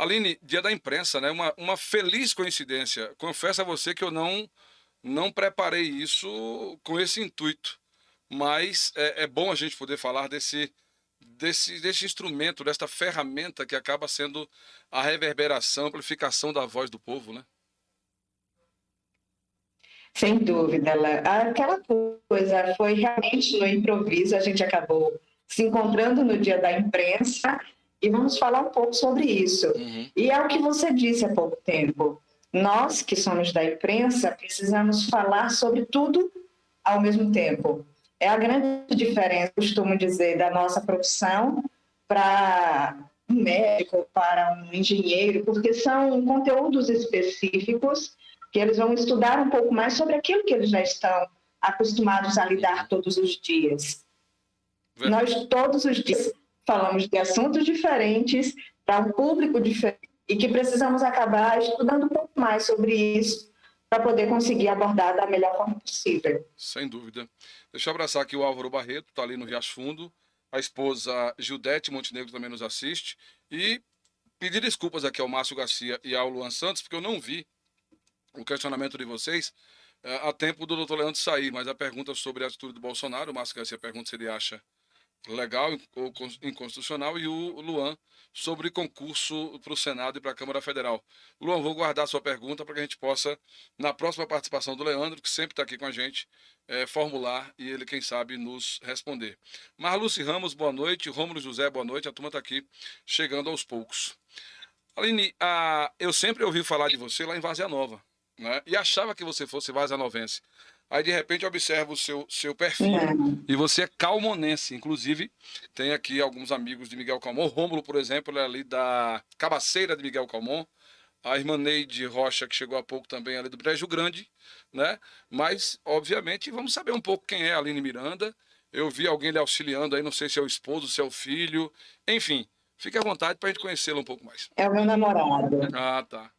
Aline, dia da imprensa, né? Uma feliz coincidência. Confesso a você que eu não preparei isso com esse intuito, mas é bom a gente poder falar desse instrumento, desta ferramenta que acaba sendo a reverberação, a amplificação da voz do povo, né? Sem dúvida, aquela coisa foi realmente no improviso, a gente acabou se encontrando no dia da imprensa e vamos falar um pouco sobre isso. Uhum. E é o que você disse há pouco tempo, nós que somos da imprensa precisamos falar sobre tudo ao mesmo tempo. É a grande diferença, costumo dizer, da nossa profissão para um médico, para um engenheiro, porque são conteúdos específicos que eles vão estudar um pouco mais sobre aquilo que eles já estão acostumados a lidar todos os dias. Nós, todos os dias, falamos de assuntos diferentes, para um público diferente, e que precisamos acabar estudando um pouco mais sobre isso, para poder conseguir abordar da melhor forma possível. Sem dúvida. Deixa eu abraçar aqui o Álvaro Barreto, está ali no Riacho Fundo, a esposa Gildete Montenegro também nos assiste, e pedir desculpas aqui ao Márcio Garcia e ao Luan Santos, porque eu não vi o questionamento de vocês a tempo do doutor Leandro sair, mas a pergunta sobre a atitude do Bolsonaro, o Márcio Garcia pergunta se ele acha legal ou inconstitucional, e o Luan sobre concurso para o Senado e para a Câmara Federal. Luan, vou guardar sua pergunta para que a gente possa, na próxima participação do Leandro, que sempre está aqui com a gente, formular e ele, quem sabe, nos responder. Marluce Ramos, boa noite. Rômulo José, boa noite. A turma está aqui chegando aos poucos. Aline, eu sempre ouvi falar de você lá em Várzea Nova, né? E achava que você fosse vazanovense. Aí, de repente, eu observo o seu perfil e você é calmonense. Inclusive, tem aqui alguns amigos de Miguel Calmon. Rômulo, por exemplo, ele é ali da Cabaceira de Miguel Calmon. A irmã Neide Rocha, que chegou há pouco também, ali do Brejo Grande, né? Mas, obviamente, vamos saber um pouco quem é a Aline Miranda. Eu vi alguém lhe auxiliando aí, não sei se é o esposo, se é o filho. Enfim, fique à vontade para a gente conhecê-lo um pouco mais. É o meu namorado. Ah, tá.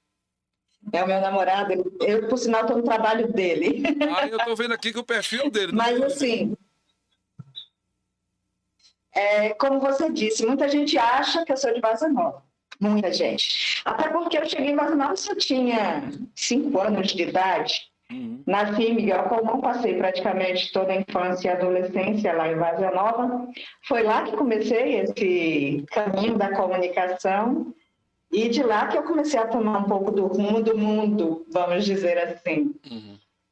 É o meu namorado, eu, por sinal, estou no trabalho dele. Eu estou vendo aqui que o perfil é dele. Mas, assim, como você disse, muita gente acha que eu sou de Várzea Nova. Muita gente. Até porque eu cheguei em Várzea Nova, eu tinha 5 anos de idade. Nasci em Miguel Calmon, passei praticamente toda a infância e adolescência lá em Várzea Nova. Foi lá que comecei esse caminho da comunicação. E de lá que eu comecei a tomar um pouco do rumo do mundo, vamos dizer assim.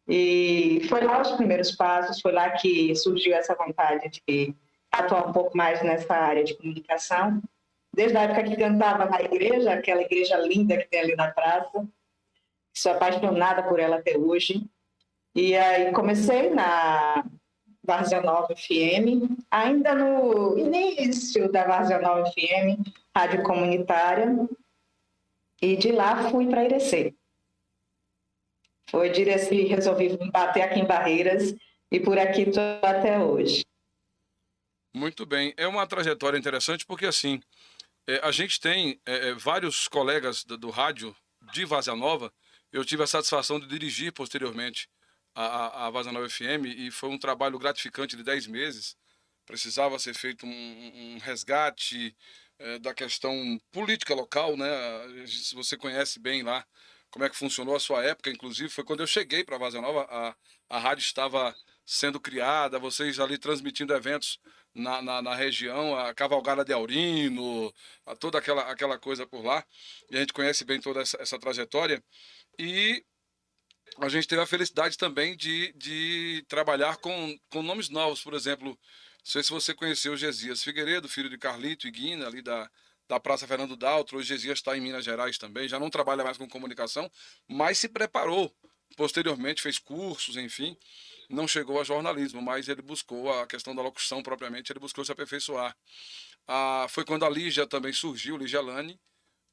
E foi lá os primeiros passos, foi lá que surgiu essa vontade de atuar um pouco mais nessa área de comunicação. Desde a época que cantava na igreja, aquela igreja linda que tem ali na praça. Sou apaixonada por ela até hoje. E aí comecei na Várzea Nova FM, ainda no início da Várzea Nova FM, rádio comunitária. E de lá fui para Irecê. Foi de Irecê, resolvi bater aqui em Barreiras e por aqui estou até hoje. Muito bem. É uma trajetória interessante porque, assim, a gente tem vários colegas do rádio de Várzea Nova. Eu tive a satisfação de dirigir posteriormente a Várzea Nova FM e foi um trabalho gratificante de 10 meses. Precisava ser feito um resgate da questão política local, né? Se você conhece bem lá como é que funcionou a sua época, inclusive foi quando eu cheguei para Várzea Nova, a rádio estava sendo criada, vocês ali transmitindo eventos na região, a Cavalgada de Aurino, toda aquela coisa por lá, e a gente conhece bem toda essa trajetória, e a gente teve a felicidade também de trabalhar com nomes novos, por exemplo, não sei se você conheceu o Gesias Figueiredo, filho de Carlito e Guina, ali da Praça Fernando Daltro. Hoje Gesias está em Minas Gerais também, já não trabalha mais com comunicação, mas se preparou posteriormente, fez cursos, enfim, não chegou a jornalismo, mas ele buscou a questão da locução propriamente, ele buscou se aperfeiçoar. Foi quando a Lígia também surgiu, Lígia Lani,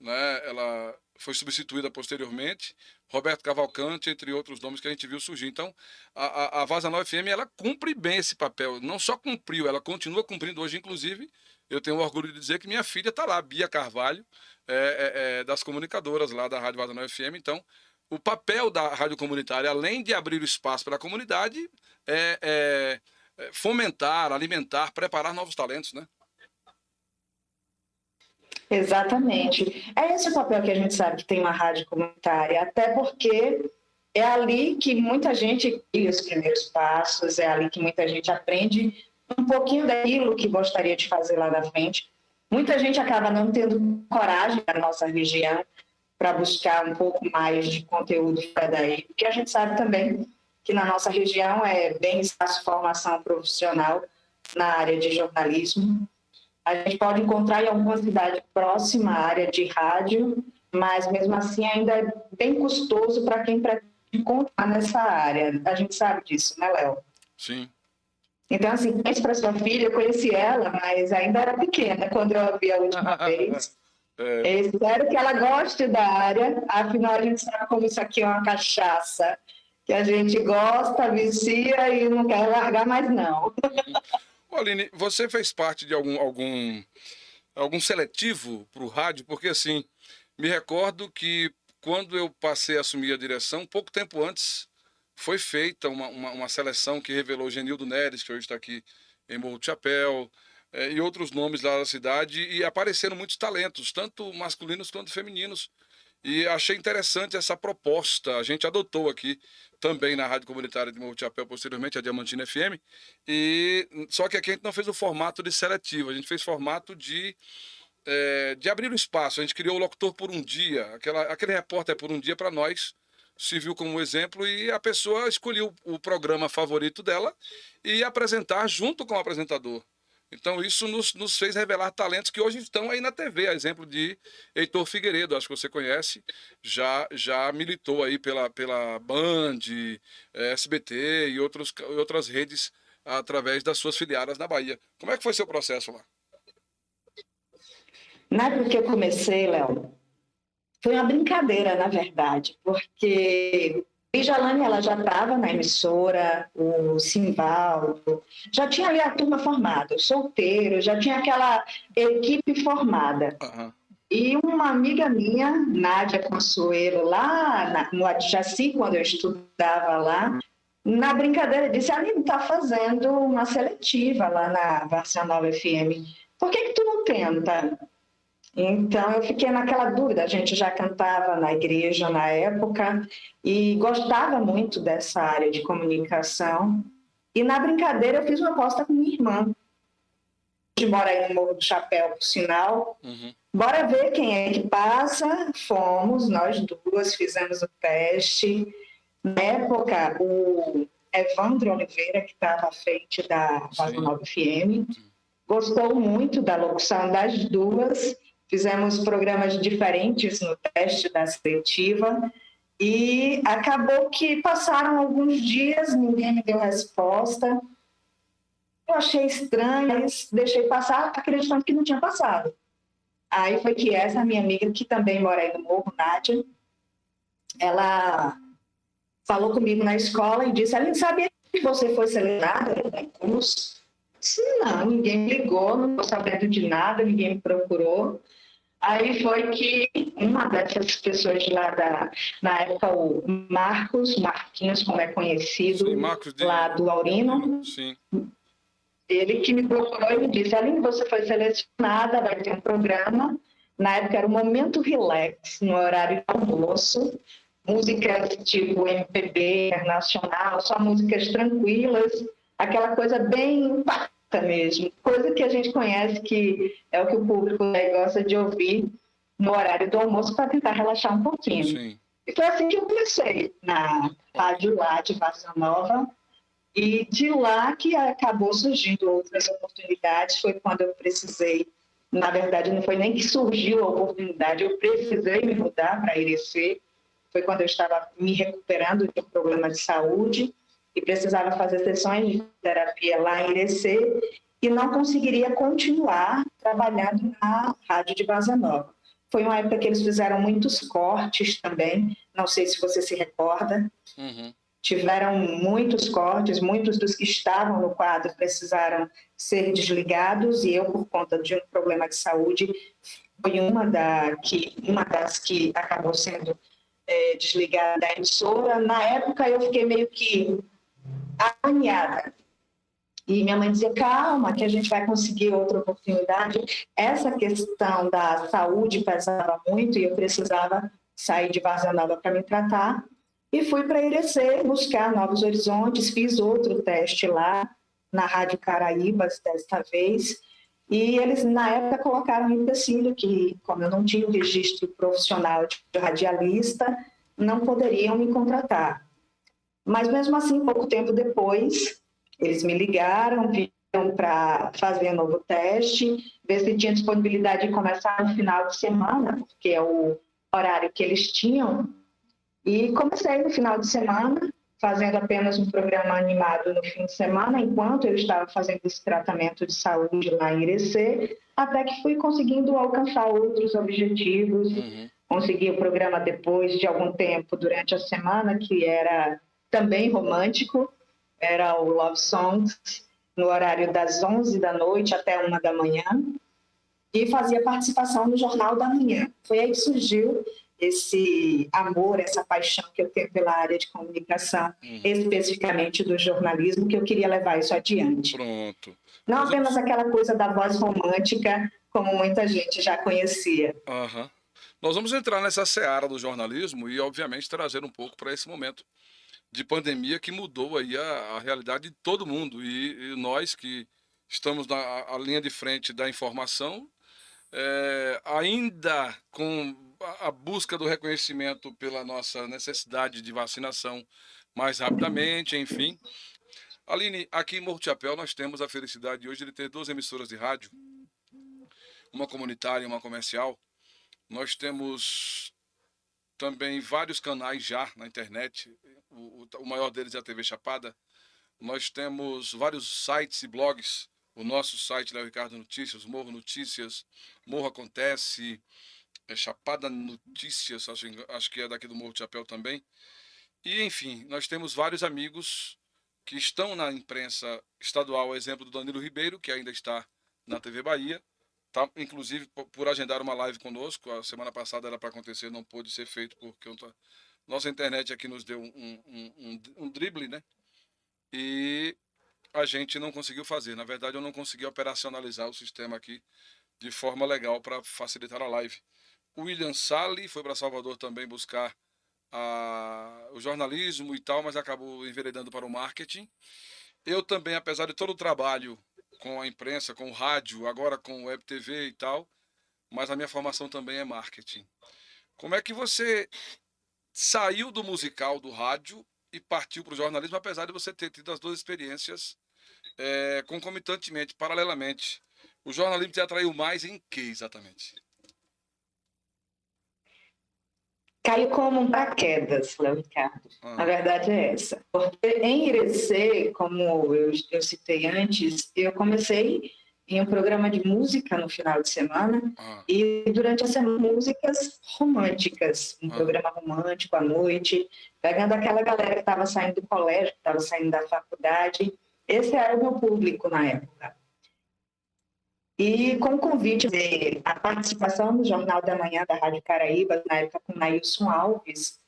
né? Ela foi substituída posteriormente, Roberto Cavalcante, entre outros nomes que a gente viu surgir. Então, a Várzea Nova FM, ela cumpre bem esse papel. Não só cumpriu, ela continua cumprindo hoje. Inclusive, eu tenho o orgulho de dizer que minha filha está lá, Bia Carvalho, das comunicadoras lá da Rádio Várzea Nova FM. Então, o papel da rádio comunitária, além de abrir o espaço para a comunidade, fomentar, alimentar, preparar novos talentos, né? Exatamente. É esse o papel que a gente sabe que tem uma rádio comunitária, até porque é ali que muita gente cria os primeiros passos, é ali que muita gente aprende um pouquinho daquilo que gostaria de fazer lá na frente. Muita gente acaba não tendo coragem na nossa região para buscar um pouco mais de conteúdo fora daí, porque a gente sabe também que na nossa região é bem escasso formação profissional na área de jornalismo. A gente pode encontrar em alguma cidade próxima à área de rádio, mas mesmo assim ainda é bem custoso para quem pretende encontrar nessa área. A gente sabe disso, né, Léo? Sim. Então, assim, pense para sua filha, eu conheci ela, mas ainda era pequena quando eu a vi a última vez. Espero que ela goste da área, afinal a gente sabe como isso aqui é uma cachaça, que a gente gosta, vicia e não quer largar mais não. Aline, você fez parte de algum seletivo para o rádio? Porque, assim, me recordo que quando eu passei a assumir a direção, pouco tempo antes, foi feita uma seleção que revelou Genildo Neres, que hoje está aqui em Morro do Chapéu, e outros nomes lá da cidade, e apareceram muitos talentos, tanto masculinos quanto femininos. E achei interessante essa proposta. A gente adotou aqui também na Rádio Comunitária de Morro do Chapéu, posteriormente a Diamantina FM. Só que aqui a gente não fez o formato de seletivo, a gente fez formato de abrir o espaço. A gente criou o locutor por um dia, aquele repórter por um dia para nós, se viu como exemplo e a pessoa escolheu o programa favorito dela e apresentar junto com o apresentador. Então isso nos fez revelar talentos que hoje estão aí na TV, a exemplo de Heitor Figueiredo, acho que você conhece, já militou aí pela Band, SBT e outras redes através das suas filiadas na Bahia. Como é que foi seu processo lá? Na época que eu comecei, Léo, foi uma brincadeira, na verdade, porque a Jalane, ela já estava na emissora, o Simvaldo, já tinha ali a turma formada, solteiro, já tinha aquela equipe formada. Uhum. E uma amiga minha, Nádia Consuelo, lá no Adjaci, quando eu estudava lá, na brincadeira disse, Aline, está fazendo uma seletiva lá na Varza Nova FM. Por que tu não tenta? Então, eu fiquei naquela dúvida. A gente já cantava na igreja na época e gostava muito dessa área de comunicação. E na brincadeira, eu fiz uma aposta com minha irmã. A gente mora aí no Morro do Chapéu, por sinal. Uhum. Bora ver quem é que passa. Fomos, nós duas, fizemos o teste. Na época, o Evandro Oliveira, que estava à frente da Varza Nova FM, gostou muito da locução das duas. Fizemos programas diferentes no teste da seletiva e acabou que passaram alguns dias, ninguém me deu resposta. Eu achei estranho, mas deixei passar, acreditando que não tinha passado. Aí foi que essa minha amiga, que também mora aí no Morro, Nádia, ela falou comigo na escola e disse, Aline, sabia que você foi selecionada no curso? Disse, não, ninguém me ligou, não estou sabendo de nada, ninguém me procurou. Aí foi que uma dessas pessoas lá na época, o Marquinhos, como é conhecido, sim, lá do Aurino, sim. Ele que me procurou e me disse, Aline, você foi selecionada, vai ter um programa. Na época era o Momento Relax, no horário de almoço, músicas tipo MPB, internacional, só músicas tranquilas, aquela coisa bem mesmo, coisa que a gente conhece, que é o que o público gosta de ouvir no horário do almoço para tentar relaxar um pouquinho. Sim. E foi assim que eu comecei na rádio lá de Varza Nova, e de lá que acabou surgindo outras oportunidades, foi quando eu precisei, na verdade não foi nem que surgiu a oportunidade, eu precisei me mudar para Irecê, foi quando eu estava me recuperando de um problema de saúde, e precisava fazer sessões de terapia lá em Irecê e não conseguiria continuar trabalhando na rádio de Varza Nova. Foi uma época que eles fizeram muitos cortes também, não sei se você se recorda. Uhum. Tiveram muitos cortes, muitos dos que estavam no quadro precisaram ser desligados e eu, por conta de um problema de saúde, foi uma das que acabou sendo desligada da emissora. Na época eu fiquei meio que agoniada. E minha mãe dizia, calma, que a gente vai conseguir outra oportunidade. Essa questão da saúde pesava muito e eu precisava sair de Várzea Nova para me tratar. E fui para Irecê buscar novos horizontes, fiz outro teste lá na Rádio Caraíbas desta vez. E eles, na época, colocaram um empecilho que, como eu não tinha o registro profissional de radialista, não poderiam me contratar. Mas, mesmo assim, pouco tempo depois, eles me ligaram, pediram para fazer um novo teste, ver se tinha disponibilidade de começar no final de semana, porque é o horário que eles tinham. E comecei no final de semana, fazendo apenas um programa animado no fim de semana, enquanto eu estava fazendo esse tratamento de saúde lá em Irecê, até que fui conseguindo alcançar outros objetivos. Consegui o programa depois de algum tempo, durante a semana, que era também romântico, era o Love Songs, no horário das 11 da noite até 1 da manhã, e fazia participação no Jornal da Manhã. Foi aí que surgiu esse amor, essa paixão que eu tenho pela área de comunicação, especificamente do jornalismo, que eu queria levar isso adiante. Pronto. Não apenas aquela coisa da voz romântica, como muita gente já conhecia. Nós vamos entrar nessa seara do jornalismo e, obviamente, trazer um pouco para esse momento de pandemia que mudou aí a realidade de todo mundo. E nós que estamos na linha de frente da informação, ainda com a busca do reconhecimento pela nossa necessidade de vacinação mais rapidamente, enfim. Aline, aqui em Morro de Chapéu nós temos a felicidade hoje de ter 2 emissoras de rádio, uma comunitária e uma comercial. Nós temos também vários canais já na internet, o maior deles é a TV Chapada. Nós temos vários sites e blogs, o nosso site Léo Ricardo Notícias, Morro Notícias, Morro Acontece, Chapada Notícias, acho que é daqui do Morro de Chapéu também. E, enfim, nós temos vários amigos que estão na imprensa estadual, exemplo do Danilo Ribeiro, que ainda está na TV Bahia, tá, inclusive por agendar uma live conosco. A semana passada era para acontecer, não pôde ser feito porque nossa internet aqui nos deu um drible, né? E a gente não conseguiu fazer. Na verdade, eu não consegui operacionalizar o sistema aqui de forma legal para facilitar a live. O William Salli foi para Salvador também buscar o jornalismo e tal, mas acabou enveredando para o marketing. Eu também, apesar de todo o trabalho com a imprensa, com o rádio, agora com web TV e tal, mas a minha formação também é marketing. Como é que você saiu do musical, do rádio, e partiu para o jornalismo, apesar de você ter tido as 2 experiências concomitantemente, paralelamente? O jornalismo te atraiu mais em que exatamente? Caiu como um paraquedas, Léo Ricardo. A verdade é essa. Porque em Irecê, como eu citei antes, eu comecei em um programa de música no final de semana e durante a semana músicas românticas, um programa romântico à noite, pegando aquela galera que estava saindo do colégio, que estava saindo da faculdade. Esse era o meu público na época. E com o convite de a participação no Jornal da Manhã da Rádio Caraíbas, na época com Nailson Alves,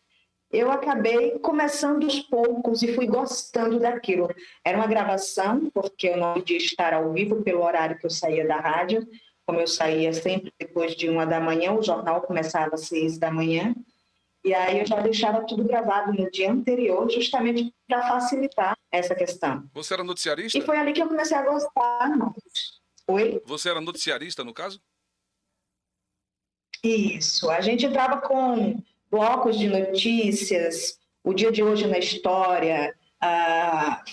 eu acabei começando aos poucos e fui gostando daquilo. Era uma gravação, porque eu não podia estar ao vivo pelo horário que eu saía da rádio. Como eu saía sempre depois de 1 da manhã, o jornal começava às 6 da manhã. E aí eu já deixava tudo gravado no dia anterior, justamente para facilitar essa questão. Você era noticiarista? E foi ali que eu comecei a gostar mais. Oi? Você era noticiarista, no caso? Isso. A gente entrava com blocos de notícias, o dia de hoje na história,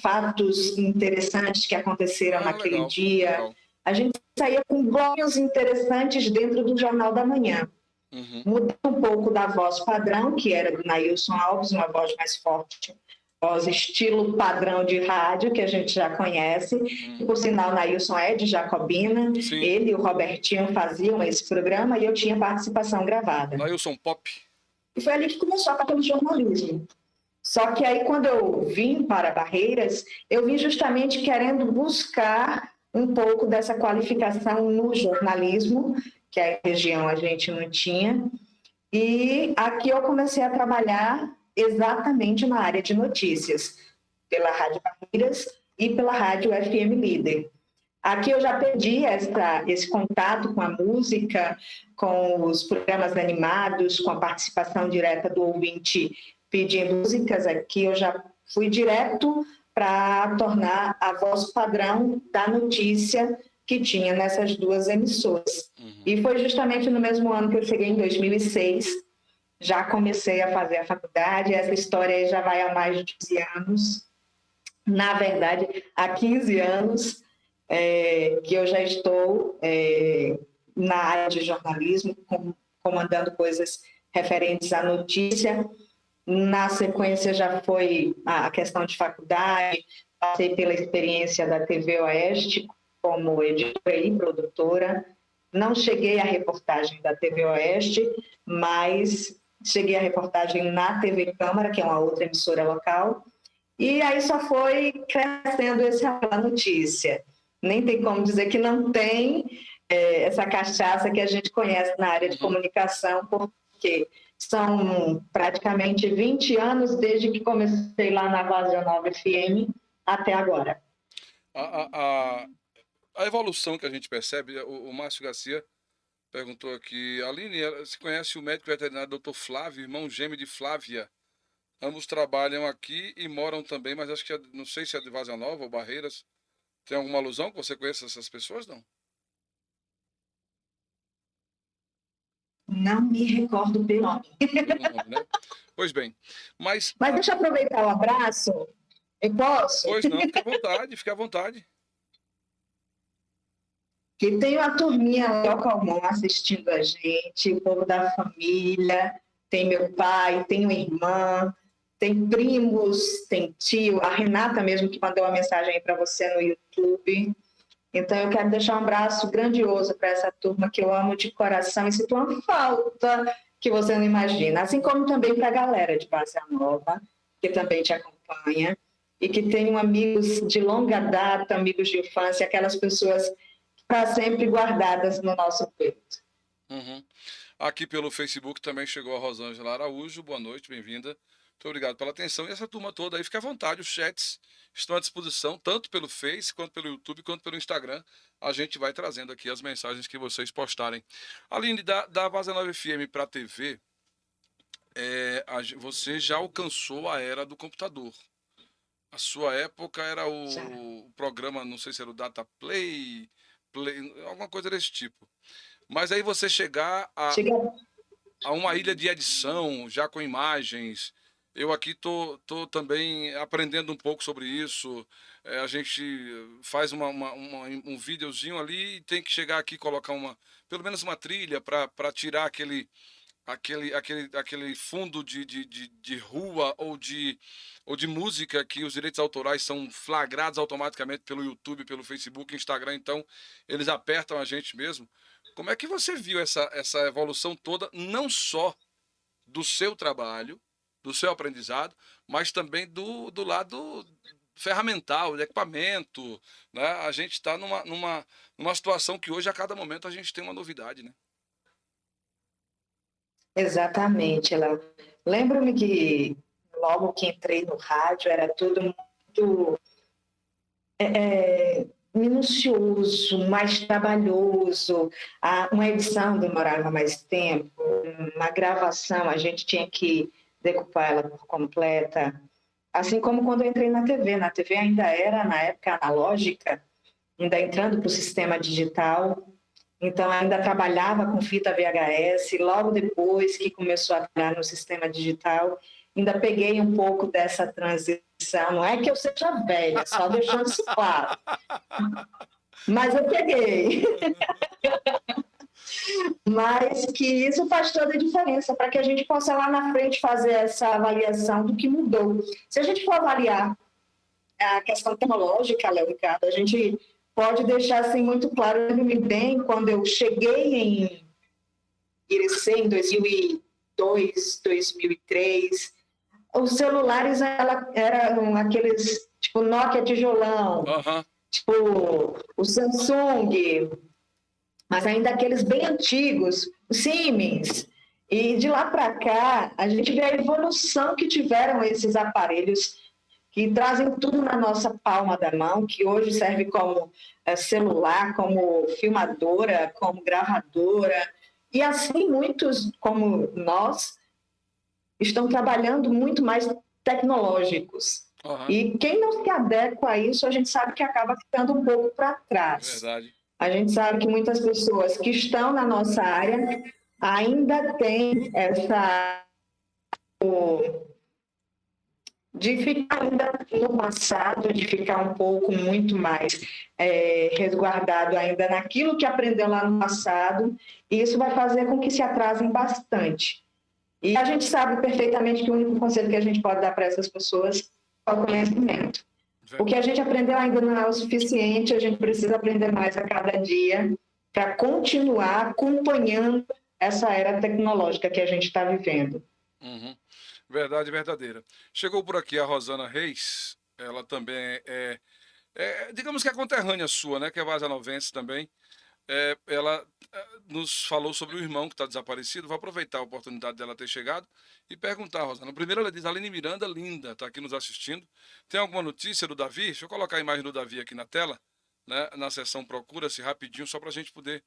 fatos interessantes que aconteceram naquele dia. Legal. A gente saía com blocos interessantes dentro do Jornal da Manhã. Mudou um pouco da voz padrão, que era do Nailson Alves, uma voz mais forte, voz estilo padrão de rádio, que a gente já conhece. Por sinal, Nailson é de Jacobina. Sim. Ele e o Robertinho faziam esse programa e eu tinha participação gravada. Nailson Pop. E foi ali que começou a parte do jornalismo. Só que aí, quando eu vim para Barreiras, eu vim justamente querendo buscar um pouco dessa qualificação no jornalismo, que a região a gente não tinha. E aqui eu comecei a trabalhar exatamente na área de notícias, pela Rádio Barreiras, e pela rádio FM Líder. Aqui eu já perdi esse contato com a música, com os programas animados, com a participação direta do ouvinte pedindo músicas. Aqui eu já fui direto para tornar a voz padrão da notícia que tinha nessas duas emissoras. E foi justamente no mesmo ano que eu cheguei, em 2006, já comecei a fazer a faculdade. Essa história aí já vai há mais de 15 anos. Na verdade, há 15 anos que eu já estou na área de jornalismo, comandando coisas referentes à notícia. Na sequência já foi a questão de faculdade, passei pela experiência da TV Oeste como editora e produtora. Não cheguei à reportagem da TV Oeste, mas cheguei à reportagem na TV Câmara, que é uma outra emissora local, e aí só foi crescendo essa notícia. Nem tem como dizer que não tem essa cachaça que a gente conhece na área de comunicação, porque são praticamente 20 anos desde que comecei lá na Vazia Nova FM até agora. A evolução que a gente percebe, o Márcio Garcia perguntou aqui, Aline, você conhece o médico veterinário Dr. Flávio, irmão gêmeo de Flávia? Ambos trabalham aqui e moram também, mas acho que não sei se é de Vazia Nova ou Barreiras. Tem alguma alusão que você conheça essas pessoas, não? Não me recordo pelo nome. Pelo nome, né? Pois bem, mas deixa eu aproveitar o abraço. Eu posso? Pois não, fica à vontade, fica à vontade. Que tem uma turminha lá ao Calmon assistindo a gente, o povo da família, tem meu pai, tem uma irmã, tem primos, tem tio, a Renata mesmo que mandou uma mensagem aí para você no YouTube. Então eu quero deixar um abraço grandioso para essa turma que eu amo de coração e sinto uma falta que você não imagina. Assim como também para a galera de Vazia Nova, que também te acompanha, e que tenho amigos de longa data, amigos de infância, aquelas pessoas para sempre guardadas no nosso peito. Aqui pelo Facebook também chegou a Rosângela Araújo. Boa noite, bem-vinda. Muito obrigado pela atenção. E essa turma toda aí, fica à vontade. Os chats estão à disposição, tanto pelo Face, quanto pelo YouTube, quanto pelo Instagram. A gente vai trazendo aqui as mensagens que vocês postarem. Aline, da Vazia Nova FM para a TV, você já alcançou a era do computador. A sua época era o programa, não sei se era o Data Play, alguma coisa desse tipo. Mas aí você chegar a uma ilha de edição, já com imagens. Eu aqui tô também aprendendo um pouco sobre isso. A gente faz um videozinho ali e tem que chegar aqui e colocar pelo menos uma trilha para tirar aquele fundo de rua ou de música, que os direitos autorais são flagrados automaticamente pelo YouTube, pelo Facebook, Instagram, então eles apertam a gente mesmo. Como é que você viu essa evolução toda, não só do seu trabalho, do seu aprendizado, mas também do lado ferramental, de equipamento, né? A gente está numa situação que hoje, a cada momento, a gente tem uma novidade, né? Exatamente, Léo. Lembro-me que logo que entrei no rádio era tudo muito minucioso, mais trabalhoso. Uma edição demorava mais tempo, uma gravação a gente tinha que decupar ela por completa. Assim como quando eu entrei na TV. Na TV ainda era, na época, analógica, ainda entrando para o sistema digital. Então, ainda trabalhava com fita VHS. Logo depois que começou a trabalhar no sistema digital, ainda peguei um pouco dessa transição. Não é que eu seja velha, só deixando isso claro. Mas eu peguei. Mas que isso faz toda a diferença para que a gente possa lá na frente fazer essa avaliação do que mudou. Se a gente for avaliar a questão tecnológica, Léo Ricardo, a gente pode deixar assim muito claro. Eu me bem quando eu cheguei em Irecê em 2002, 2003, os celulares eram aqueles tipo Nokia tijolão, tipo o Samsung, mas ainda aqueles bem antigos, o Siemens. E de lá para cá, a gente vê a evolução que tiveram esses aparelhos que trazem tudo na nossa palma da mão, que hoje serve como celular, como filmadora, como gravadora, e assim muitos como nós estão trabalhando muito mais tecnológicos. Uhum. E quem não se adequa a isso, a gente sabe que acaba ficando um pouco para trás. Verdade. A gente sabe que muitas pessoas que estão na nossa área ainda têm essa... de ficar ainda no passado, de ficar um pouco muito mais resguardado ainda naquilo que aprendeu lá no passado, e isso vai fazer com que se atrasem bastante. E a gente sabe perfeitamente que o único conselho que a gente pode dar para essas pessoas é o conhecimento. O que a gente aprendeu ainda não é o suficiente, a gente precisa aprender mais a cada dia para continuar acompanhando essa era tecnológica que a gente está vivendo. Uhum. Verdade verdadeira. Chegou por aqui a Rosana Reis, ela também digamos que é conterrânea sua, né, que é vazanovense também. Ela nos falou sobre o irmão que está desaparecido. Vou aproveitar a oportunidade dela ter chegado e perguntar, Rosana. Primeiro ela diz, Aline Miranda, linda, está aqui nos assistindo. Tem alguma notícia do Davi? Deixa eu colocar a imagem do Davi aqui na tela, né, na seção Procura-se rapidinho, só para a gente poder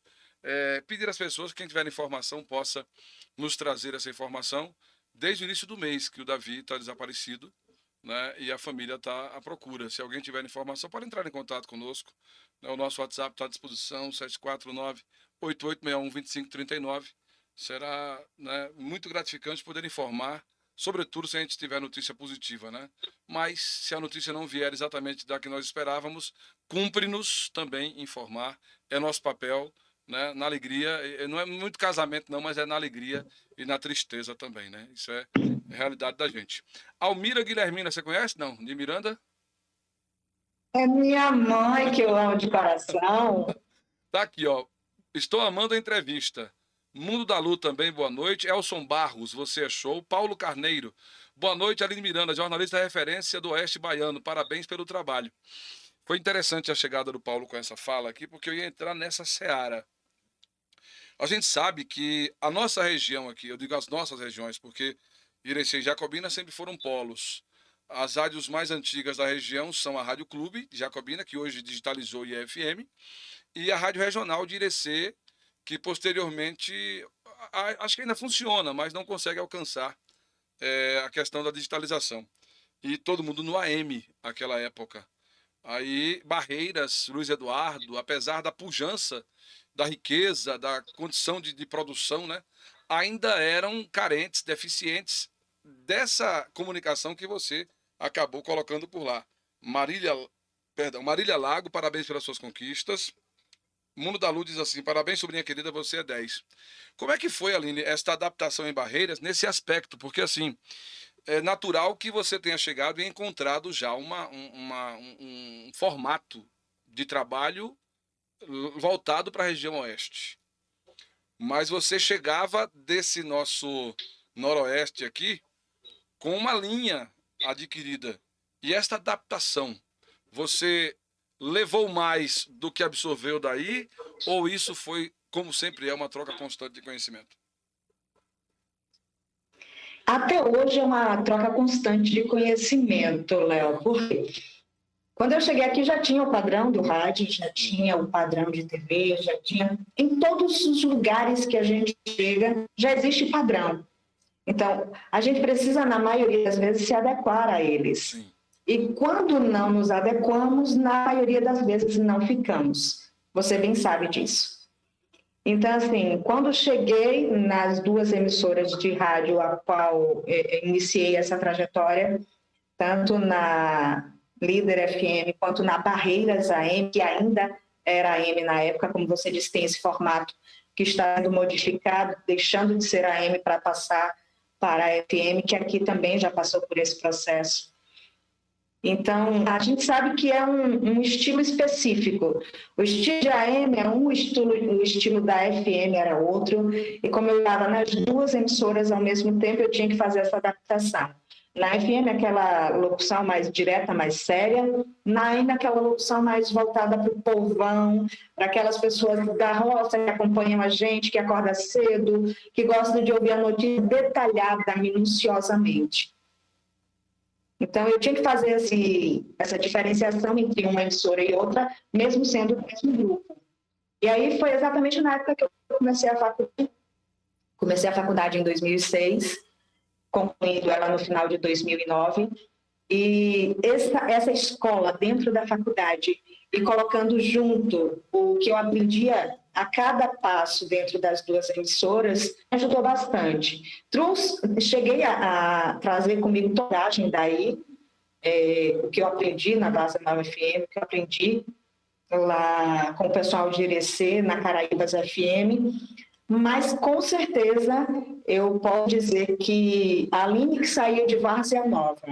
pedir às pessoas que quem tiver informação possa nos trazer essa informação. Desde o início do mês que o Davi está desaparecido, né, e a família está à procura. Se alguém tiver informação, pode entrar em contato conosco. Né, o nosso WhatsApp está à disposição, 749-8861-2539. Será, né, muito gratificante poder informar, sobretudo se a gente tiver notícia positiva, né? Mas se a notícia não vier exatamente da que nós esperávamos, cumpre-nos também informar. É nosso papel, né, na alegria, não é muito casamento não, mas é na alegria e na tristeza também, né? Isso é a realidade da gente. Almira Guilhermina, você conhece? Não? De Miranda? É minha mãe que eu amo de coração. Tá aqui, ó. Estou amando a entrevista. Mundo da Lu também, boa noite. Elson Barros, você é show. Paulo Carneiro, boa noite. Aline Miranda, jornalista referência do Oeste Baiano. Parabéns pelo trabalho. Foi interessante a chegada do Paulo com essa fala aqui, porque eu ia entrar nessa seara. A gente sabe que a nossa região aqui, eu digo as nossas regiões, porque Irecê e Jacobina sempre foram polos. As rádios mais antigas da região são a Rádio Clube de Jacobina, que hoje digitalizou e é FM, e a Rádio Regional de Irecê, que posteriormente, acho que ainda funciona, mas não consegue alcançar a questão da digitalização. E todo mundo no AM, naquela época. Aí, Barreiras, Luiz Eduardo, apesar da pujança, da riqueza, da condição de produção, né, ainda eram carentes, deficientes dessa comunicação que você acabou colocando por lá. Marília Lago, parabéns pelas suas conquistas. Mundo da Luz diz assim, parabéns, sobrinha querida, você é 10. Como é que foi, Aline, esta adaptação em Barreiras nesse aspecto? Porque, assim, é natural que você tenha chegado e encontrado já um formato de trabalho voltado para a região oeste. Mas você chegava desse nosso noroeste aqui com uma linha adquirida. E esta adaptação, você levou mais do que absorveu daí? Ou isso foi, como sempre é, uma troca constante de conhecimento? Até hoje é uma troca constante de conhecimento, Léo. Por quê? Quando eu cheguei aqui já tinha o padrão do rádio, já tinha o padrão de TV, já tinha... Em todos os lugares que a gente chega, já existe padrão. Então, a gente precisa, na maioria das vezes, se adequar a eles. Sim. E quando não nos adequamos, na maioria das vezes não ficamos. Você bem sabe disso. Então, assim, quando cheguei nas duas emissoras de rádio a qual iniciei essa trajetória, tanto na Líder FM quanto na Barreiras AM, que ainda era AM na época, como você disse, tem esse formato que está sendo modificado, deixando de ser AM para passar para a FM, que aqui também já passou por esse processo. Então, a gente sabe que é um estilo específico. O estilo de AM é um estilo, o estilo da FM era outro, e como eu estava nas duas emissoras ao mesmo tempo, eu tinha que fazer essa adaptação. Na FM, aquela locução mais direta, mais séria. Na AM, aquela locução mais voltada para o povão, para aquelas pessoas da roça que acompanham a gente, que acorda cedo, que gostam de ouvir a notícia detalhada, minuciosamente. Então, eu tinha que fazer essa diferenciação entre uma emissora e outra, mesmo sendo do mesmo grupo. E aí foi exatamente na época que eu comecei a faculdade. Comecei a faculdade em 2006, concluindo ela no final de 2009. E essa escola dentro da faculdade e colocando junto o que eu aprendia a cada passo dentro das duas emissoras, me ajudou bastante. Cheguei a trazer comigo bagagem daí, o que eu aprendi na Vaza Nova FM, o que eu aprendi lá com o pessoal de Irecê, na Caraíbas FM, mas com certeza eu posso dizer que a Aline que saiu de Várzea Nova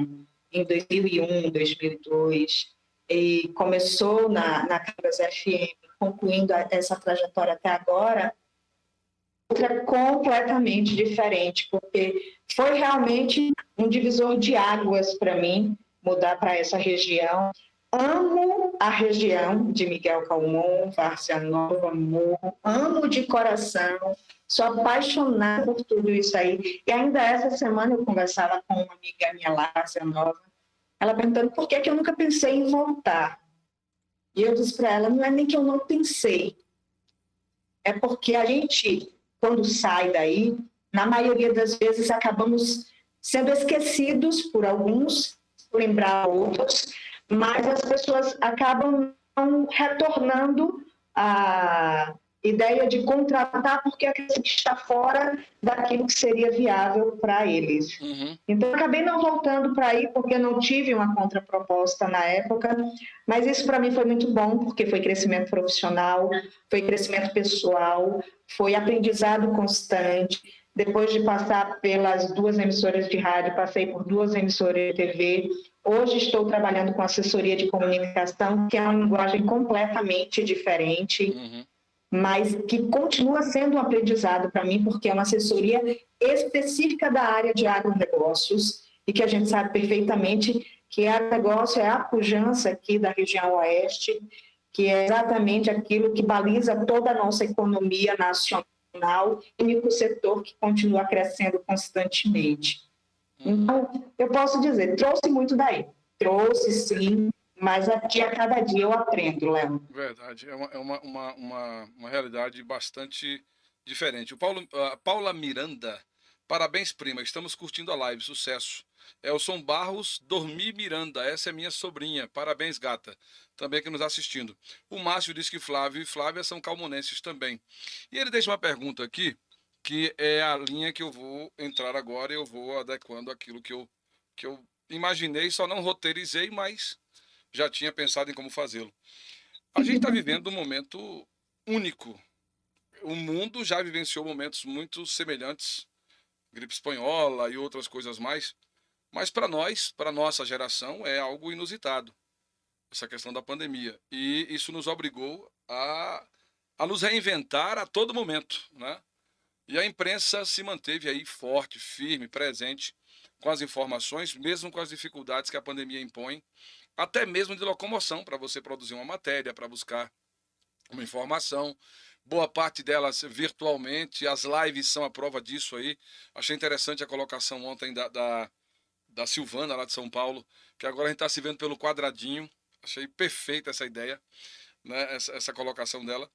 em 2001, 2002, e começou na Caraíbas FM, concluindo essa trajetória até agora, outra completamente diferente, porque foi realmente um divisor de águas para mim mudar para essa região. Amo a região de Miguel Calmon, Várzea Nova, Morro, amo de coração, sou apaixonada por tudo isso aí. E ainda essa semana eu conversava com uma amiga minha lá, Várzea Nova, ela perguntando por que eu nunca pensei em voltar. E eu disse para ela, não é nem que eu não pensei, é porque a gente, quando sai daí, na maioria das vezes acabamos sendo esquecidos por alguns, por lembrar outros, mas as pessoas acabam retornando a ideia de contratar porque acredita que está fora daquilo que seria viável para eles. Uhum. Então, eu acabei não voltando para aí porque não tive uma contraproposta na época, mas isso para mim foi muito bom, porque foi crescimento profissional, foi crescimento pessoal, foi aprendizado constante. Depois de passar pelas duas emissoras de rádio, passei por duas emissoras de TV. Hoje estou trabalhando com assessoria de comunicação, que é uma linguagem completamente diferente, mas que continua sendo um aprendizado para mim, porque é uma assessoria específica da área de agronegócios, e que a gente sabe perfeitamente que agronegócio é a pujança aqui da região oeste, que é exatamente aquilo que baliza toda a nossa economia nacional, o único setor que continua crescendo constantemente. Então, eu posso dizer, trouxe muito daí. Trouxe, sim, mas aqui a cada dia eu aprendo, Léo. Verdade, é uma realidade bastante diferente. A Paula Miranda, parabéns, prima, estamos curtindo a live, sucesso. Elson Barros, Dormi Miranda, essa é minha sobrinha, parabéns, gata, também aqui nos assistindo. O Márcio diz que Flávio e Flávia são calmonenses também. E ele deixa uma pergunta aqui, que é a linha que eu vou entrar agora, e eu vou adequando aquilo que eu imaginei, só não roteirizei, mas já tinha pensado em como fazê-lo. A gente está vivendo um momento único. O mundo já vivenciou momentos muito semelhantes, gripe espanhola e outras coisas mais, mas para nós, para nossa geração, é algo inusitado, essa questão da pandemia. E isso nos obrigou a nos reinventar a todo momento, né? E a imprensa se manteve aí forte, firme, presente com as informações, mesmo com as dificuldades que a pandemia impõe, até mesmo de locomoção, para você produzir uma matéria, para buscar uma informação. Boa parte delas virtualmente, as lives são a prova disso aí. Achei interessante a colocação ontem da Silvana, lá de São Paulo, que agora a gente está se vendo pelo quadradinho. Achei perfeita essa ideia, né? Essa colocação dela.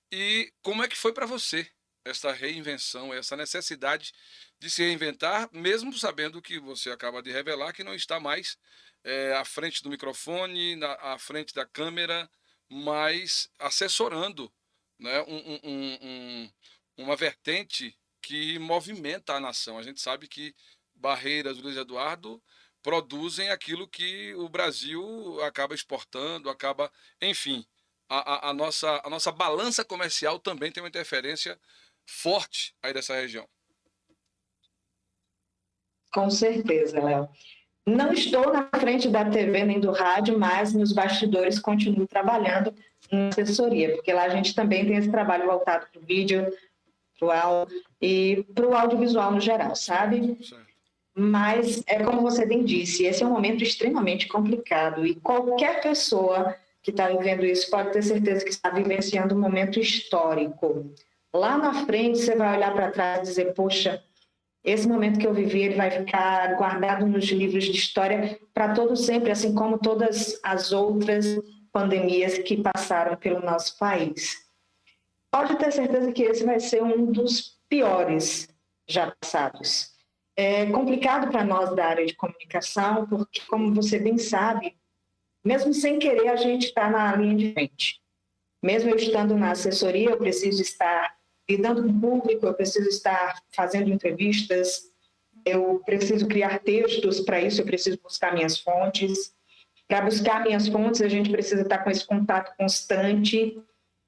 E como é que foi para você essa reinvenção, essa necessidade de se reinventar, mesmo sabendo que você acaba de revelar que não está mais à frente do microfone, à frente da câmera, mas assessorando, né, uma vertente que movimenta a nação. A gente sabe que Barreiras, Luiz Eduardo, produzem aquilo que o Brasil acaba exportando, enfim, a nossa balança comercial também tem uma interferência forte aí dessa região. Com certeza, Léo. Não estou na frente da TV nem do rádio, mas nos bastidores continuo trabalhando na assessoria, porque lá a gente também tem esse trabalho voltado para o vídeo, para o áudio e para o audiovisual no geral, sabe? Certo. Mas é como você bem disse, esse é um momento extremamente complicado e qualquer pessoa que está vivendo isso pode ter certeza que está vivenciando um momento histórico. Lá na frente você vai olhar para trás e dizer, poxa, esse momento que eu vivi, ele vai ficar guardado nos livros de história para todo sempre, assim como todas as outras pandemias que passaram pelo nosso país. Pode ter certeza que esse vai ser um dos piores já passados. É complicado para nós da área de comunicação, porque, como você bem sabe, mesmo sem querer, a gente está na linha de frente. Mesmo eu estando na assessoria, eu preciso estar lidando com o público, eu preciso estar fazendo entrevistas, eu preciso criar textos, para isso eu preciso buscar minhas fontes. Para buscar minhas fontes, a gente precisa estar com esse contato constante.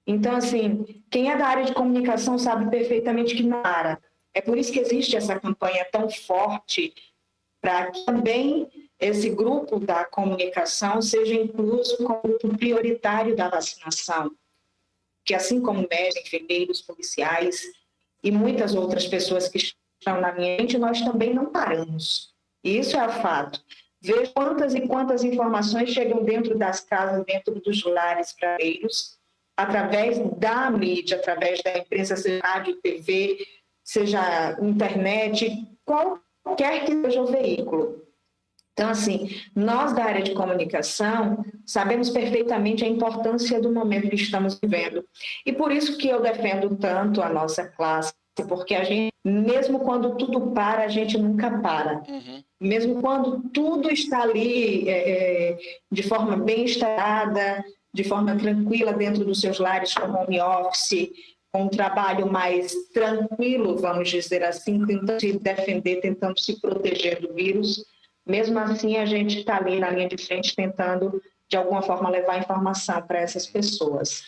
Então, assim, quem é da área de comunicação sabe perfeitamente que não para. É por isso que existe essa campanha tão forte para que também esse grupo da comunicação seja incluso como grupo prioritário da vacinação. Que assim como médicos, enfermeiros, policiais e muitas outras pessoas que estão na minha mente, nós também não paramos. E isso é fato. Veja quantas e quantas informações chegam dentro das casas, dentro dos lares brasileiros, através da mídia, através da imprensa, seja rádio, TV, seja internet, qualquer que seja o veículo. Então, assim, nós da área de comunicação sabemos perfeitamente a importância do momento que estamos vivendo. E por isso que eu defendo tanto a nossa classe, porque a gente, mesmo quando tudo para, a gente nunca para. Mesmo quando tudo está ali de forma bem instalada, de forma tranquila dentro dos seus lares, com home office, com um trabalho mais tranquilo, vamos dizer assim, tentando se defender, tentando se proteger do vírus. Mesmo assim, a gente está ali na linha de frente tentando, de alguma forma, levar informação para essas pessoas.